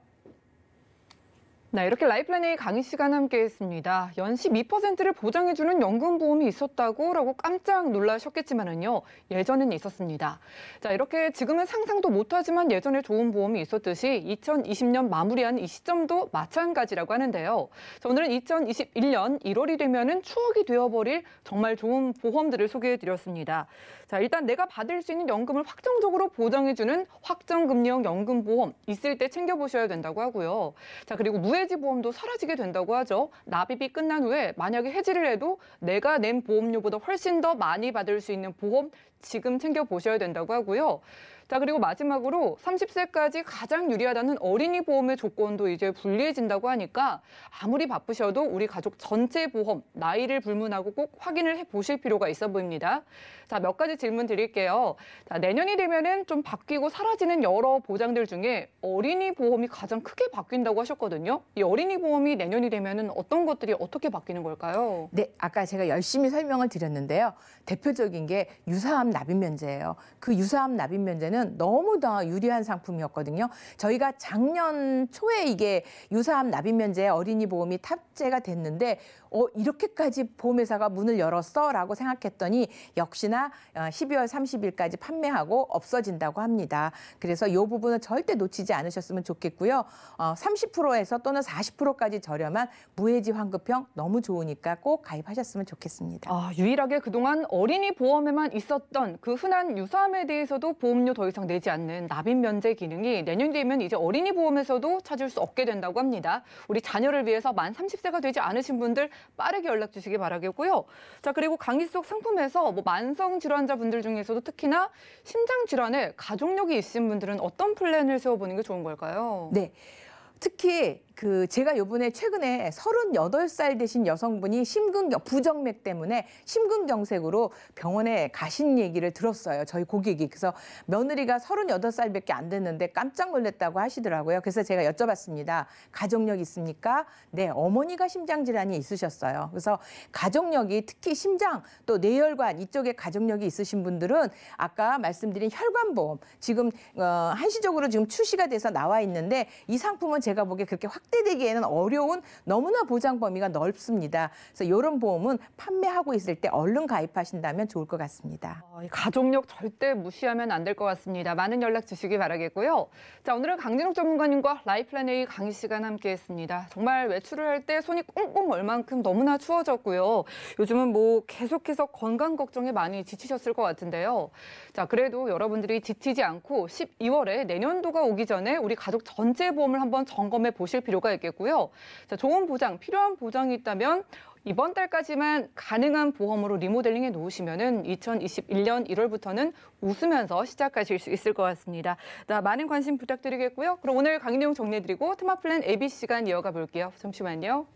네, 이렇게 라이플랜A 강의 시간 함께했습니다. 연 12%를 보장해주는 연금보험이 있었다고 깜짝 놀라셨겠지만은요, 예전에는 있었습니다. 자, 이렇게 지금은 상상도 못하지만 예전에 좋은 보험이 있었듯이 2020년 마무리한 이 시점도 마찬가지라고 하는데요. 자, 오늘은 2021년 1월이 되면은 추억이 되어버릴 정말 좋은 보험들을 소개해드렸습니다. 자, 일단 내가 받을 수 있는 연금을 확정적으로 보장해주는 확정금리형 연금보험 있을 때 챙겨보셔야 된다고 하고요. 자, 그리고 무해지 보험도 사라지게 된다고 하죠. 납입이 끝난 후에 만약에 해지를 해도 내가 낸 보험료보다 훨씬 더 많이 받을 수 있는 보험 지금 챙겨보셔야 된다고 하고요. 자, 그리고 마지막으로 30세까지 가장 유리하다는 어린이 보험의 조건도 이제 불리해진다고 하니까 아무리 바쁘셔도 우리 가족 전체 보험, 나이를 불문하고 꼭 확인을 해보실 필요가 있어 보입니다. 자, 몇 가지 질문 드릴게요. 자, 내년이 되면은 좀 바뀌고 사라지는 여러 보장들 중에 어린이 보험이 가장 크게 바뀐다고 하셨거든요. 이 어린이 보험이 내년이 되면은 어떤 것들이 어떻게 바뀌는 걸까요? 네, 아까 제가 열심히 설명을 드렸는데요. 대표적인 게 유사암 납입 면제예요. 그 유사암 납입 면제는 너무나 유리한 상품이었거든요. 저희가 작년 초에 이게 유사암 납입 면제 어린이 보험이 탑재가 됐는데 이렇게까지 보험회사가 문을 열었어? 라고 생각했더니 역시나 12월 30일까지 판매하고 없어진다고 합니다. 그래서 이 부분은 절대 놓치지 않으셨으면 좋겠고요. 30%에서 또는 40%까지 저렴한 무해지 환급형 너무 좋으니까 꼭 가입하셨으면 좋겠습니다. 유일하게 그동안 어린이 보험에만 있었던 그 흔한 유사암에 대해서도 보험료 더 이상 내지 않는 납입 면제 기능이 내년 되면 이제 어린이 보험에서도 찾을 수 없게 된다고 합니다. 우리 자녀를 위해서 만 30세가 되지 않으신 분들 빠르게 연락 주시기 바라겠고요. 자, 그리고 강의 속 상품에서 만성 질환자분들 중에서도 특히나 심장 질환에 가족력이 있으신 분들은 어떤 플랜을 세워보는 게 좋은 걸까요? 네. 특히 제가 요번에 최근에 38살 되신 여성분이 부정맥 때문에 심근경색으로 병원에 가신 얘기를 들었어요. 저희 고객이. 그래서 며느리가 38살밖에 안 됐는데 깜짝 놀랐다고 하시더라고요. 그래서 제가 여쭤봤습니다. 가족력 있습니까? 네, 어머니가 심장질환이 있으셨어요. 그래서 가족력이 특히 심장 또 뇌혈관 이쪽에 가족력이 있으신 분들은 아까 말씀드린 혈관보험 지금 한시적으로 지금 출시가 돼서 나와 있는데 이 상품은 제가 보기에 그렇게 확대되기에는 어려운 너무나 보장 범위가 넓습니다. 그래서 이런 보험은 판매하고 있을 때 얼른 가입하신다면 좋을 것 같습니다. 가족력 절대 무시하면 안 될 것 같습니다. 많은 연락 주시기 바라겠고요. 자, 오늘은 강진욱 전문가님과 라이플랜A 강의 시간 함께했습니다. 정말 외출을 할 때 손이 꽁꽁 얼 만큼 너무나 추워졌고요. 요즘은 계속해서 건강 걱정에 많이 지치셨을 것 같은데요. 자, 그래도 여러분들이 지치지 않고 12월에 내년도가 오기 전에 우리 가족 전체 보험을 한번 점검해 보실 필요가 있겠고요. 자, 좋은 보장, 필요한 보장이 있다면 이번 달까지만 가능한 보험으로 리모델링해 놓으시면은 2021년 1월부터는 웃으면서 시작하실 수 있을 것 같습니다. 자, 많은 관심 부탁드리겠고요. 그럼 오늘 강의 내용 정리해드리고 테마플랜 AB 시간 이어가 볼게요. 잠시만요.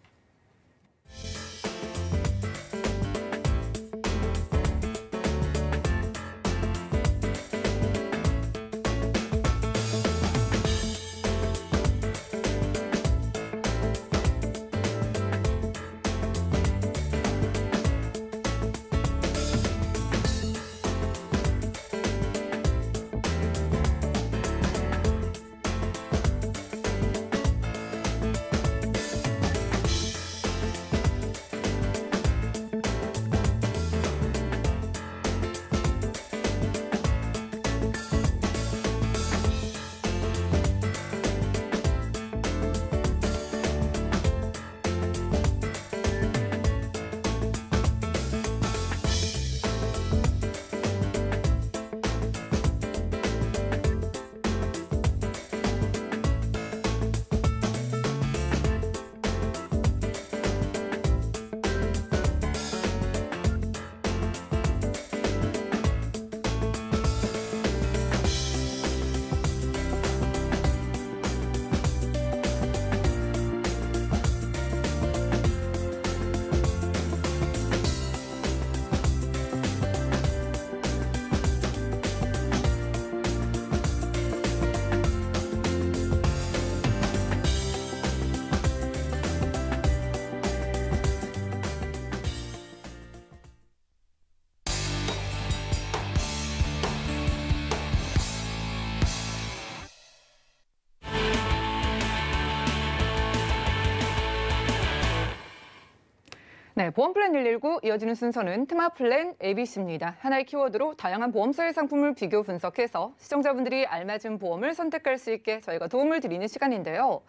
네, 보험 플랜 119 이어지는 순서는 테마 플랜 ABC입니다. 하나의 키워드로 다양한 보험사의 상품을 비교 분석해서 시청자분들이 알맞은 보험을 선택할 수 있게 저희가 도움을 드리는 시간인데요.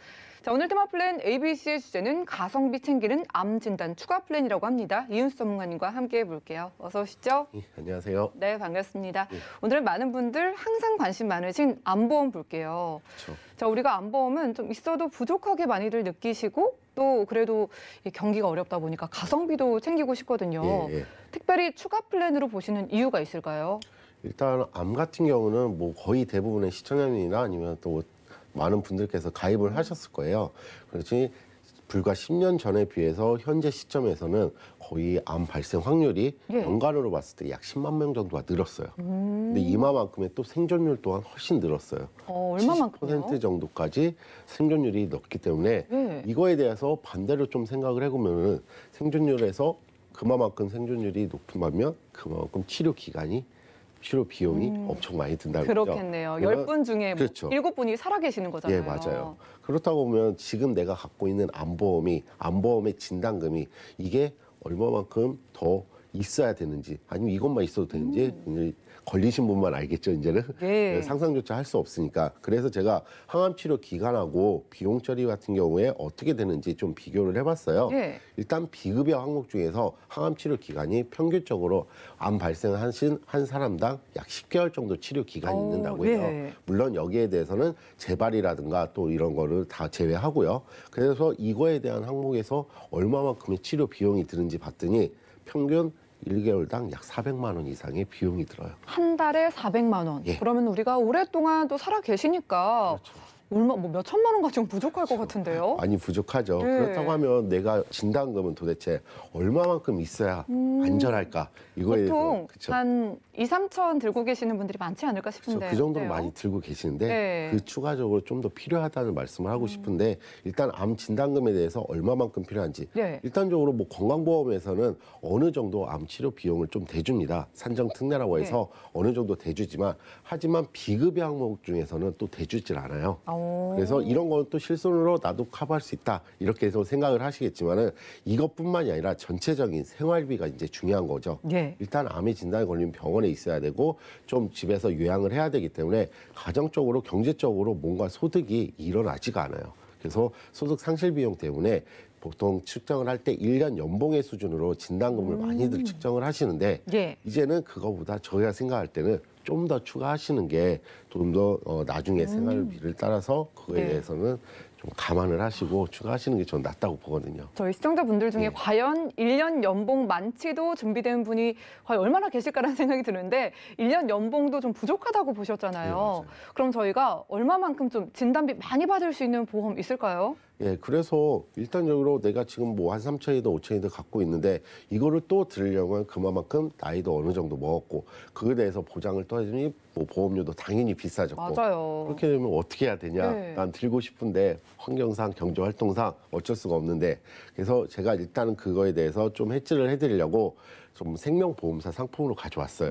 자, 오늘 테마 플랜 ABC의 주제는 가성비 챙기는 암 진단 추가 플랜이라고 합니다. 이윤수 전문가님과 함께 해볼게요. 어서 오시죠. 네, 안녕하세요. 네, 반갑습니다. 오늘은 많은 분들 항상 관심 많으신 암보험 볼게요. 그렇죠. 자, 우리가 암보험은 좀 있어도 부족하게 많이들 느끼시고 또 그래도 이 경기가 어렵다 보니까 가성비도 챙기고 싶거든요. 예. 특별히 추가 플랜으로 보시는 이유가 있을까요? 일단 암 같은 경우는 뭐 거의 대부분의 시청자님이나 아니면 또 많은 분들께서 가입을 하셨을 거예요. 그렇지 불과 10년 전에 비해서 현재 시점에서는 거의 암 발생 확률이 예. 연간으로 봤을 때 약 10만 명 정도가 늘었어요. 근데 이마만큼의 또 생존율 또한 훨씬 늘었어요. 얼마만큼요? 70% 정도까지 생존율이 높기 때문에 예. 이거에 대해서 반대로 좀 생각을 해보면은 생존율에서 그만큼 생존율이 높은 반면 그만큼 치료 비용이 엄청 많이 든다는 거죠. 그렇겠네요. 그러면 10분 중에 그렇죠. 7분이 살아계시는 거잖아요. 예, 맞아요. 그렇다고 보면 지금 내가 갖고 있는 암보험의 진단금이 이게 얼마만큼 더 있어야 되는지 아니면 이것만 있어도 되는지 이제 걸리신 분만 알겠죠, 이제는. 예. 상상조차 할 수 없으니까. 그래서 제가 항암치료 기간하고 비용 처리 같은 경우에 어떻게 되는지 좀 비교를 해봤어요. 예. 일단 비급여 항목 중에서 항암치료 기간이 평균적으로 암 발생하신 한 사람당 약 10개월 정도 치료 기간이 있는다고 해요. 예. 물론 여기에 대해서는 재발이라든가 또 이런 거를 다 제외하고요. 그래서 이거에 대한 항목에서 얼마만큼의 치료 비용이 드는지 봤더니 평균 1개월당 약 400만 원 이상의 비용이 들어요. 한 달에 400만 원. 예. 그러면 우리가 오랫동안 또 살아 계시니까 그렇죠. 얼마 몇 천만 원 가지고 부족할 것 같은데요. 많이 부족하죠. 네. 그렇다고 하면 내가 진단금은 도대체 얼마만큼 있어야 안전할까? 이거에 보통 대해서 그쵸? 한 2, 3천 들고 계시는 분들이 많지 않을까 싶은데. 그 정도는 어때요? 많이 들고 계시는데 네. 그 추가적으로 좀 더 필요하다는 말씀을 하고 싶은데 일단 암 진단금에 대해서 얼마만큼 필요한지 네. 일단적으로 뭐 건강보험에서는 어느 정도 암 치료 비용을 좀 대줍니다. 산정 특례라고 해서 어느 정도 대주지만 하지만 비급여 항목 중에서는 또 대주질 않아요. 그래서 이런 건 또 실손으로 나도 커버할 수 있다 이렇게 해서 생각을 하시겠지만은 이것뿐만이 아니라 전체적인 생활비가 이제 중요한 거죠. 예. 일단 암의 진단이 걸리면 병원에 있어야 되고 좀 집에서 요양을 해야 되기 때문에 가정적으로 경제적으로 뭔가 소득이 일어나지가 않아요. 그래서 소득 상실 비용 때문에 보통 측정을 할 때 1년 연봉의 수준으로 진단금을 많이들 측정을 하시는데 예. 이제는 그거보다 저희가 생각할 때는 좀 더 추가하시는 게 좀 더 나중에 생활비를 따라서 그거에 네. 대해서는 좀 감안을 하시고 추가하시는 게 전 낫다고 보거든요. 저희 시청자분들 중에 예. 과연 1년 연봉 많지도 준비된 분이 과연 얼마나 계실까라는 생각이 드는데 1년 연봉도 좀 부족하다고 보셨잖아요. 네, 맞아요. 그럼 저희가 얼마만큼 좀 진단비 많이 받을 수 있는 보험 있을까요? 예, 그래서 일단적으로 내가 지금 뭐 한 3천이든 5천이든 갖고 있는데 이거를 또 들으려면 그만큼 나이도 어느 정도 먹었고 그거에 대해서 보장을 또 해주니 뭐 보험료도 당연히 비싸졌고 맞아요. 그렇게 되면 어떻게 해야 되냐? 네. 난 들고 싶은데 환경상 경제활동상 어쩔 수가 없는데 그래서 제가 일단은 그거에 대해서 좀 해지를 해드리려고 좀 생명보험사 상품으로 가져왔어요.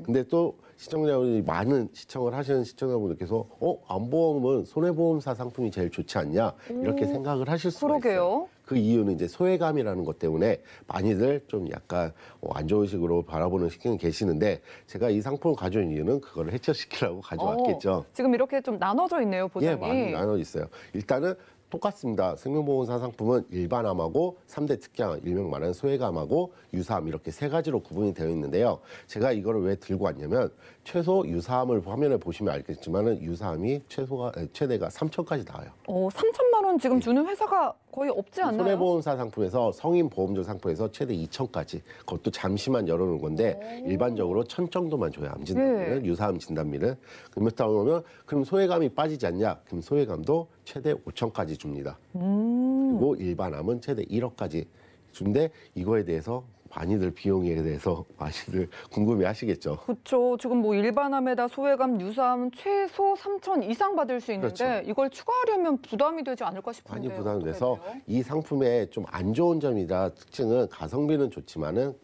근데 또 시청자분이 많은 시청을 하시는 시청자분들께서 암보험은 손해보험사 상품이 제일 좋지 않냐 이렇게 생각을 하실 수가 그러게요. 있어요. 그 이유는 이제 소외감이라는 것 때문에 많이들 좀 약간 안 좋은 식으로 바라보는 시기는 계시는데 제가 이 상품을 가져온 이유는 그거를 해결시키려고 가져왔겠죠. 지금 이렇게 좀 나눠져 있네요, 보장이. 예, 많이 나눠 있어요. 일단은 똑같습니다. 생명보험사 상품은 일반암하고 3대 특약암, 일명 말하는 소외감하고 유사암 이렇게 세 가지로 구분이 되어 있는데요. 제가 이거를 왜 들고 왔냐면 최소 유사암을 화면에 보시면 알겠지만은 유사암이 최대가 3천까지 나와요. 3천만 원 지금 주는 회사가 거의 없지 않나요? 손해보험사 상품에서 성인보험료 상품에서 최대 2천까지 그것도 잠시만 열어놓은 건데 일반적으로 1,000 정도만 줘요. 암 진단비는 유사암 진단비는. 그렇다고 하면 그럼 소외감이 빠지지 않냐? 그럼 소외감도 최대 5천까지 줍니다. 그리고 일반암은 최대 1억까지 주는데 이거에 대해서 많이들 비용에 대해서 많이들 궁금해하시겠죠. 그렇죠. 지금 뭐 일반암에다 소외감, 유사암 최소 3천 이상 받을 수 있는데 그렇죠. 이걸 추가하려면 부담이 되지 않을까 싶은데 많이 부담돼서 어떻게 돼요? 이 상품의 좀 안 좋은 점이다 특징은 가성비는 좋지만은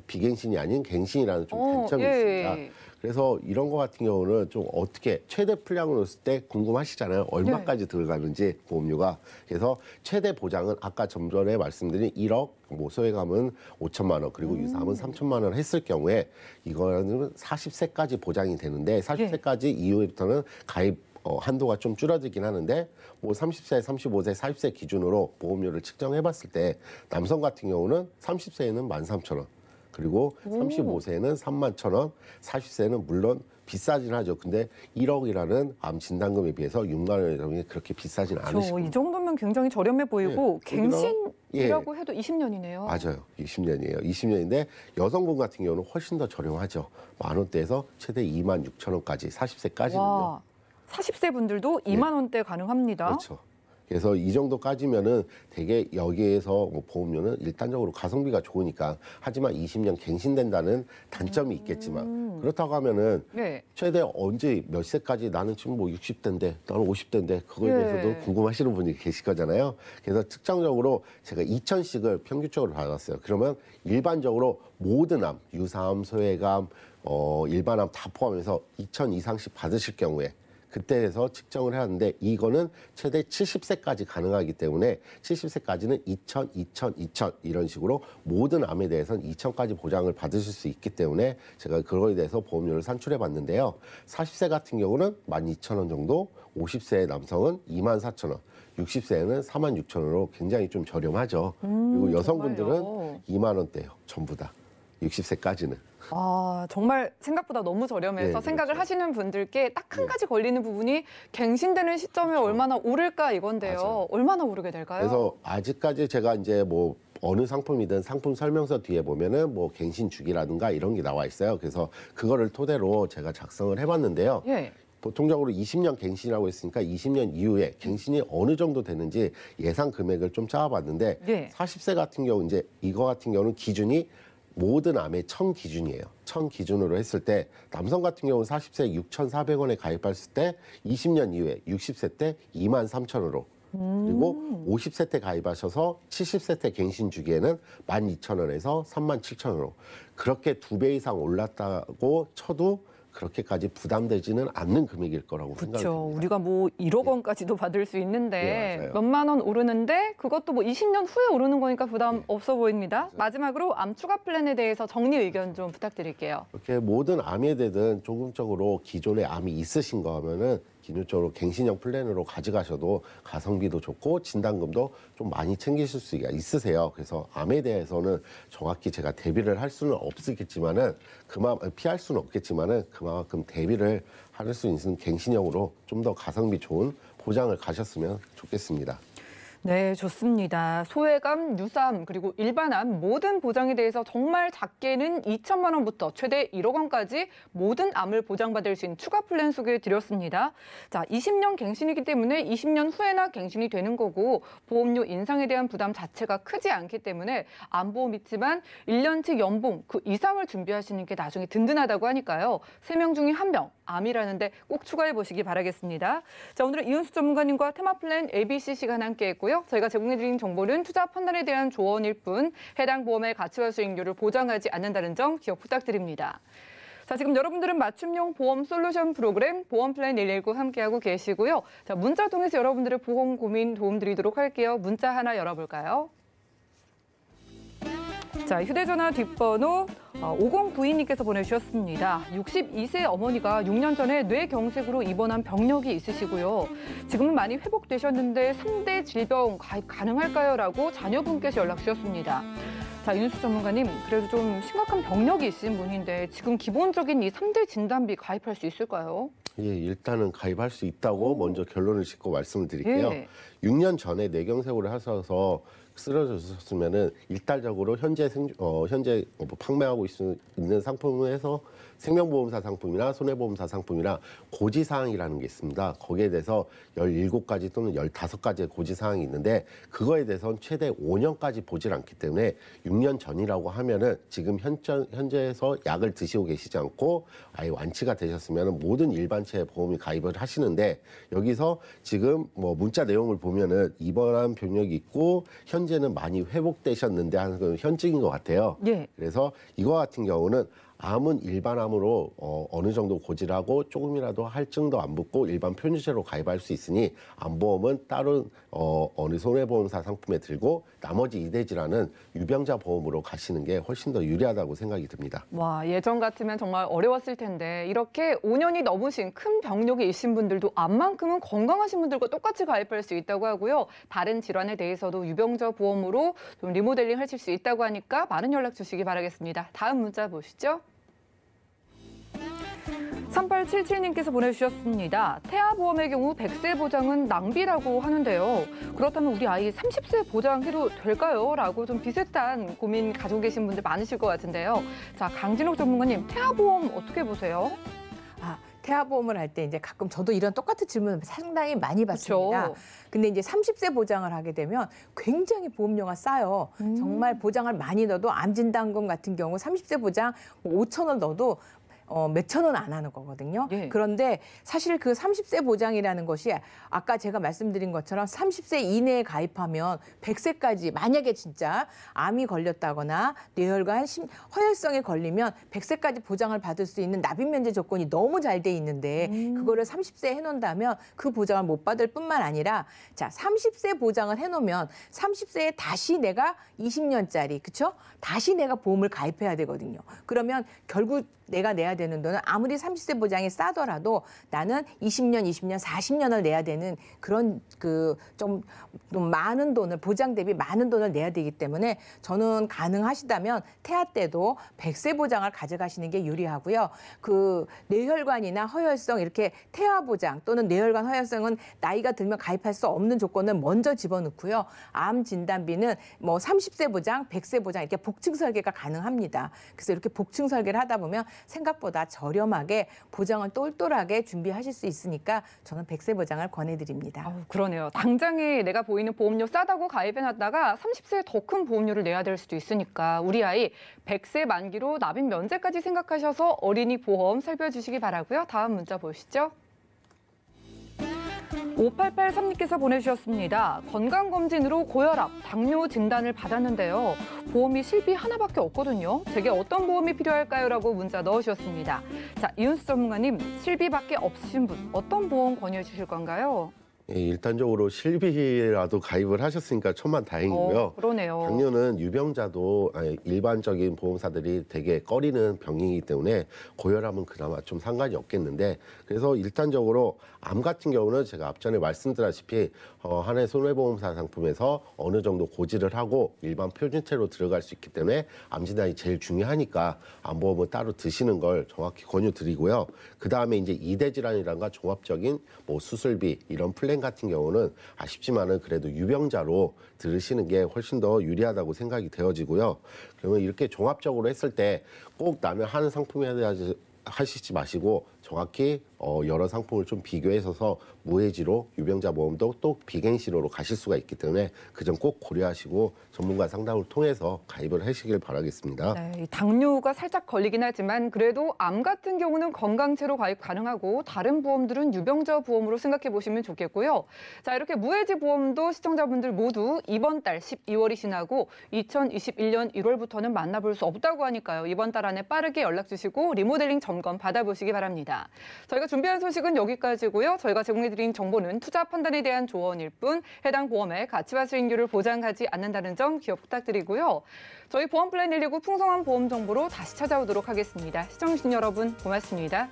비갱신이 아닌 갱신이라는 좀 단점이 있습니다. 그래서 이런 거 같은 경우는 좀 어떻게 최대 풀량으로 했을 때 궁금하시잖아요. 얼마까지 들어가는지 보험료가. 그래서 최대 보장은 아까 좀 전에 말씀드린 1억, 뭐 소액암은 5천만 원, 그리고 유사암은 3천만 원 했을 경우에 이거는 40세까지 보장이 되는데 40세까지 이후부터는 가입 한도가 좀 줄어들긴 하는데 뭐 30세, 35세, 40세 기준으로 보험료를 측정해봤을 때 남성 같은 경우는 30세에는 13,000원, 그리고 35세에는 31,000원, 40세는 물론 비싸진 하죠. 근데 1억이라는 암 진단금에 비해서 6만 원이 그렇게 비싸진 않으시고. 이 정도면 굉장히 저렴해 보이고 갱신이라고 해도 20년이네요. 맞아요. 20년이에요. 20년인데 여성분 같은 경우는 훨씬 더 저렴하죠. 10,000원대에서 최대 26,000원까지 40세까지는요. 와, 40세 분들도 2만 원대 가능합니다. 그렇죠. 그래서 이 정도 까지면은 되게 여기에서 뭐 보험료는 일단적으로 가성비가 좋으니까, 하지만 20년 갱신된다는 단점이 있겠지만 그렇다고 하면은 최대 언제 몇 세까지, 나는 지금 뭐 60대인데 나는 50대인데 그거에 대해서도 궁금하시는 분이 계실 거잖아요. 그래서 특정적으로 제가 2,000씩을 평균적으로 받았어요. 그러면 일반적으로 모든 암, 유사암, 소액암, 일반암 다 포함해서 2,000 이상씩 받으실 경우에 그때에서 측정을 해야 하는데, 이거는 최대 70세까지 가능하기 때문에 70세까지는 2,000, 2,000, 2,000 이런 식으로 모든 암에 대해서는 2,000까지 보장을 받으실 수 있기 때문에 제가 그거에 대해서 보험료를 산출해 봤는데요. 40세 같은 경우는 12,000원 정도, 50세 남성은 24,000원, 60세에는 46,000원으로 굉장히 좀 저렴하죠. 그리고 여성분들은 정말요? 2만 원대요. 전부 다. 60세까지는. 아, 정말 생각보다 너무 저렴해서 생각을 그렇죠. 하시는 분들께 딱 한 가지 걸리는 부분이 갱신되는 시점에 얼마나 오를까 이건데요. 맞아요. 얼마나 오르게 될까요? 그래서 아직까지 제가 이제 뭐 어느 상품이든 상품 설명서 뒤에 보면은 뭐 갱신 주기라든가 이런 게 나와 있어요. 그래서 그거를 토대로 제가 작성을 해봤는데요. 보통적으로 20년 갱신이라고 했으니까 20년 이후에 갱신이 어느 정도 되는지 예상 금액을 좀 짜봤는데 40세 같은 경우 이제 이거 같은 경우는 기준이 모든 암의 1,000 기준이에요. 1,000 기준으로 했을 때 남성 같은 경우는 40세 6,400원에 가입했을 때 20년 이후에 60세 때 23,000원으로, 그리고 50세 때 가입하셔서 70세 때 갱신 주기에는 12,000원에서 37,000원으로 그렇게 2배 이상 올랐다고 쳐도 그렇게까지 부담되지는 않는 금액일 거라고 생각합니다. 그렇죠. 우리가 뭐 1억 원까지도 받을 수 있는데 몇만 원 오르는데 그것도 뭐 20년 후에 오르는 거니까 부담 없어 보입니다. 마지막으로 암 추가 플랜에 대해서 정리 의견 좀 부탁드릴게요. 이렇게 모든 암에 대든 조금적으로 기존에 암이 있으신 거 하면은 기존적으로 갱신형 플랜으로 가져가셔도 가성비도 좋고 진단금도 좀 많이 챙기실 수가 있으세요. 그래서 암에 대해서는 정확히 제가 대비를 할 수는 없겠지만은 피할 수는 없겠지만은 그만큼 대비를 할 수 있는 갱신형으로 좀 더 가성비 좋은 보장을 가셨으면 좋겠습니다. 네, 좋습니다. 소액암, 유사암, 그리고 일반암 모든 보장에 대해서 정말 작게는 2천만 원부터 최대 1억 원까지 모든 암을 보장받을 수 있는 추가 플랜 소개해드렸습니다. 자, 20년 갱신이기 때문에 20년 후에나 갱신이 되는 거고 보험료 인상에 대한 부담 자체가 크지 않기 때문에 암보험 있지만 1년치 연봉 그 이상을 준비하시는 게 나중에 든든하다고 하니까요. 3명 중에 1명 암이라는데 꼭 추가해보시기 바라겠습니다. 자, 오늘은 이은수 전문가님과 테마 플랜 ABC 시간 함께 했고요. 저희가 제공해드린 정보는 투자 판단에 대한 조언일 뿐 해당 보험의 가치와 수익률을 보장하지 않는다는 점 기억 부탁드립니다. 자, 지금 여러분들은 맞춤형 보험 솔루션 프로그램 보험 플랜 119 함께하고 계시고요. 자, 문자 통해서 여러분들의 보험 고민 도움드리도록 할게요. 문자 하나 열어볼까요? 자, 휴대전화 뒷번호 5092님께서 보내주셨습니다. 62세 어머니가 6년 전에 뇌경색으로 입원한 병력이 있으시고요. 지금은 많이 회복되셨는데 3대 질병 가입 가능할까요? 라고 자녀분께서 연락 주셨습니다. 자, 이은수 전문가님, 그래도 좀 심각한 병력이 있으신 분인데 지금 기본적인 이 3대 진단비 가입할 수 있을까요? 예, 일단은 가입할 수 있다고 먼저 결론을 짓고 말씀을 드릴게요. 6년 전에 뇌경색으로 하셔서 쓰러졌으면은 일괄적으로 현재 판매하고 있는 상품에서 생명보험사 상품이나 손해보험사 상품이나 고지사항이라는 게 있습니다. 거기에 대해서 17가지 또는 15가지의 고지사항이 있는데 그거에 대해서는 최대 5년까지 보질 않기 때문에 6년 전이라고 하면은 지금 현재에서 약을 드시고 계시지 않고 아예 완치가 되셨으면 모든 일반체 보험이 가입을 하시는데 여기서 지금 뭐 문자 내용을 보면은 입원한 병력이 있고 현재는 많이 회복되셨는데 하는 건 현직인 것 같아요. 그래서 이거 같은 경우는 암은 일반암으로 어느 정도 고지하고 조금이라도 할증도 안 붙고 일반 표준체로 가입할 수 있으니 암보험은 다른 어느 손해보험사 상품에 들고 나머지 이대 질환은 유병자 보험으로 가시는 게 훨씬 더 유리하다고 생각이 듭니다. 와, 예전 같으면 정말 어려웠을 텐데 이렇게 5년이 넘으신 큰 병력이 있으신 분들도 암만큼은 건강하신 분들과 똑같이 가입할 수 있다고 하고요. 다른 질환에 대해서도 유병자 보험으로 좀 리모델링 하실 수 있다고 하니까 많은 연락 주시기 바라겠습니다. 다음 문자 보시죠. 3877님께서 보내주셨습니다. 태아보험의 경우 100세 보장은 낭비라고 하는데요. 그렇다면 우리 아이 30세 보장해도 될까요? 라고 좀 비슷한 고민 가지고 계신 분들 많으실 것 같은데요. 자, 강진옥 전문가님, 태아보험 어떻게 보세요? 태아보험을 할 때 이제 가끔 저도 이런 똑같은 질문을 상당히 많이 받습니다. 그쵸. 근데 이제 30세 보장을 하게 되면 굉장히 보험료가 싸요. 정말 보장을 많이 넣어도 암진단금 같은 경우 30세 보장 5,000원 넣어도 몇천 원 안 하는 거거든요. 예. 그런데 사실 그 30세 보장이라는 것이 아까 제가 말씀드린 것처럼 30세 이내에 가입하면 100세까지 만약에 진짜 암이 걸렸다거나 뇌혈관, 허혈성에 걸리면 100세까지 보장을 받을 수 있는 납입 면제 조건이 너무 잘 돼 있는데 그거를 30세에 해놓는다면 그 보장을 못 받을 뿐만 아니라 자 30세 보장을 해놓으면 30세에 다시 내가 20년짜리 그쵸? 다시 내가 보험을 가입해야 되거든요. 그러면 결국 내가 내야 되는 돈은 아무리 30세 보장이 싸더라도 나는 20년, 40년을 내야 되는 그런 좀 많은 돈을 보장 대비 많은 돈을 내야 되기 때문에 저는 가능하시다면 태아 때도 100세 보장을 가져가시는 게 유리하고요. 그 뇌혈관이나 허혈성 이렇게 태아 보장 또는 뇌혈관 허혈성은 나이가 들면 가입할 수 없는 조건을 먼저 집어넣고요. 암 진단비는 뭐 30세 보장, 100세 보장 이렇게 복층 설계가 가능합니다. 그래서 이렇게 복층 설계를 하다 보면 생각보다 저렴하게 보장을 똘똘하게 준비하실 수 있으니까 저는 100세 보장을 권해드립니다. 그러네요. 당장에 내가 보이는 보험료 싸다고 가입해놨다가 30세에 더 큰 보험료를 내야 될 수도 있으니까 우리 아이 100세 만기로 납입 면제까지 생각하셔서 어린이 보험 살펴주시기 바라고요. 다음 문자 보시죠. 5883님께서 보내주셨습니다. 건강검진으로 고혈압, 당뇨 진단을 받았는데요. 보험이 실비 하나밖에 없거든요. 제게 어떤 보험이 필요할까요? 라고 문자 넣으셨습니다. 자, 이윤수 전문가님, 실비밖에 없으신 분 어떤 보험 권유해 주실 건가요? 예, 일단적으로 실비라도 가입을 하셨으니까 천만다행이고요. 그러네요. 당뇨는 유병자도 일반적인 보험사들이 되게 꺼리는 병이기 때문에 고혈압은 그나마 좀 상관이 없겠는데 그래서 일단적으로 암 같은 경우는 제가 앞전에 말씀드렸다시피 한 해 손해보험사 상품에서 어느 정도 고지를 하고 일반 표준체로 들어갈 수 있기 때문에 암 진단이 제일 중요하니까 암보험을 따로 드시는 걸 정확히 권유드리고요. 그다음에 이제 이대 질환이란가 종합적인 뭐 수술비 이런 플랜 같은 경우는 아쉽지만은 그래도 유병자로 들으시는 게 훨씬 더 유리하다고 생각이 되어지고요. 그러면 이렇게 종합적으로 했을 때 꼭 나는 하는 상품에 대해서 하시지 마시고 정확히 여러 상품을 좀 비교해서 무해지로 유병자 보험도 또 비갱신으로 가실 수가 있기 때문에 그 점 꼭 고려하시고 전문가 상담을 통해서 가입을 하시길 바라겠습니다. 네, 당뇨가 살짝 걸리긴 하지만 그래도 암 같은 경우는 건강체로 가입 가능하고 다른 보험들은 유병자 보험으로 생각해 보시면 좋겠고요. 자, 이렇게 무해지 보험도 시청자분들 모두 이번 달 12월이 지나고 2021년 1월부터는 만나볼 수 없다고 하니까요. 이번 달 안에 빠르게 연락 주시고 리모델링 점검 받아보시기 바랍니다. 저희가 준비한 소식은 여기까지고요. 저희가 제공해드린 정보는 투자 판단에 대한 조언일 뿐 해당 보험의 가치와 수익률을 보장하지 않는다는 점 기억 부탁드리고요. 저희 보험 플랜 119 풍성한 보험 정보로 다시 찾아오도록 하겠습니다. 시청해주신 여러분 고맙습니다.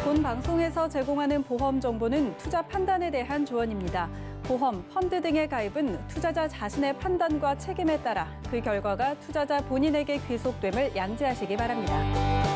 본 방송에서 제공하는 보험 정보는 투자 판단에 대한 조언입니다. 보험, 펀드 등의 가입은 투자자 자신의 판단과 책임에 따라 그 결과가 투자자 본인에게 귀속됨을 양지하시기 바랍니다.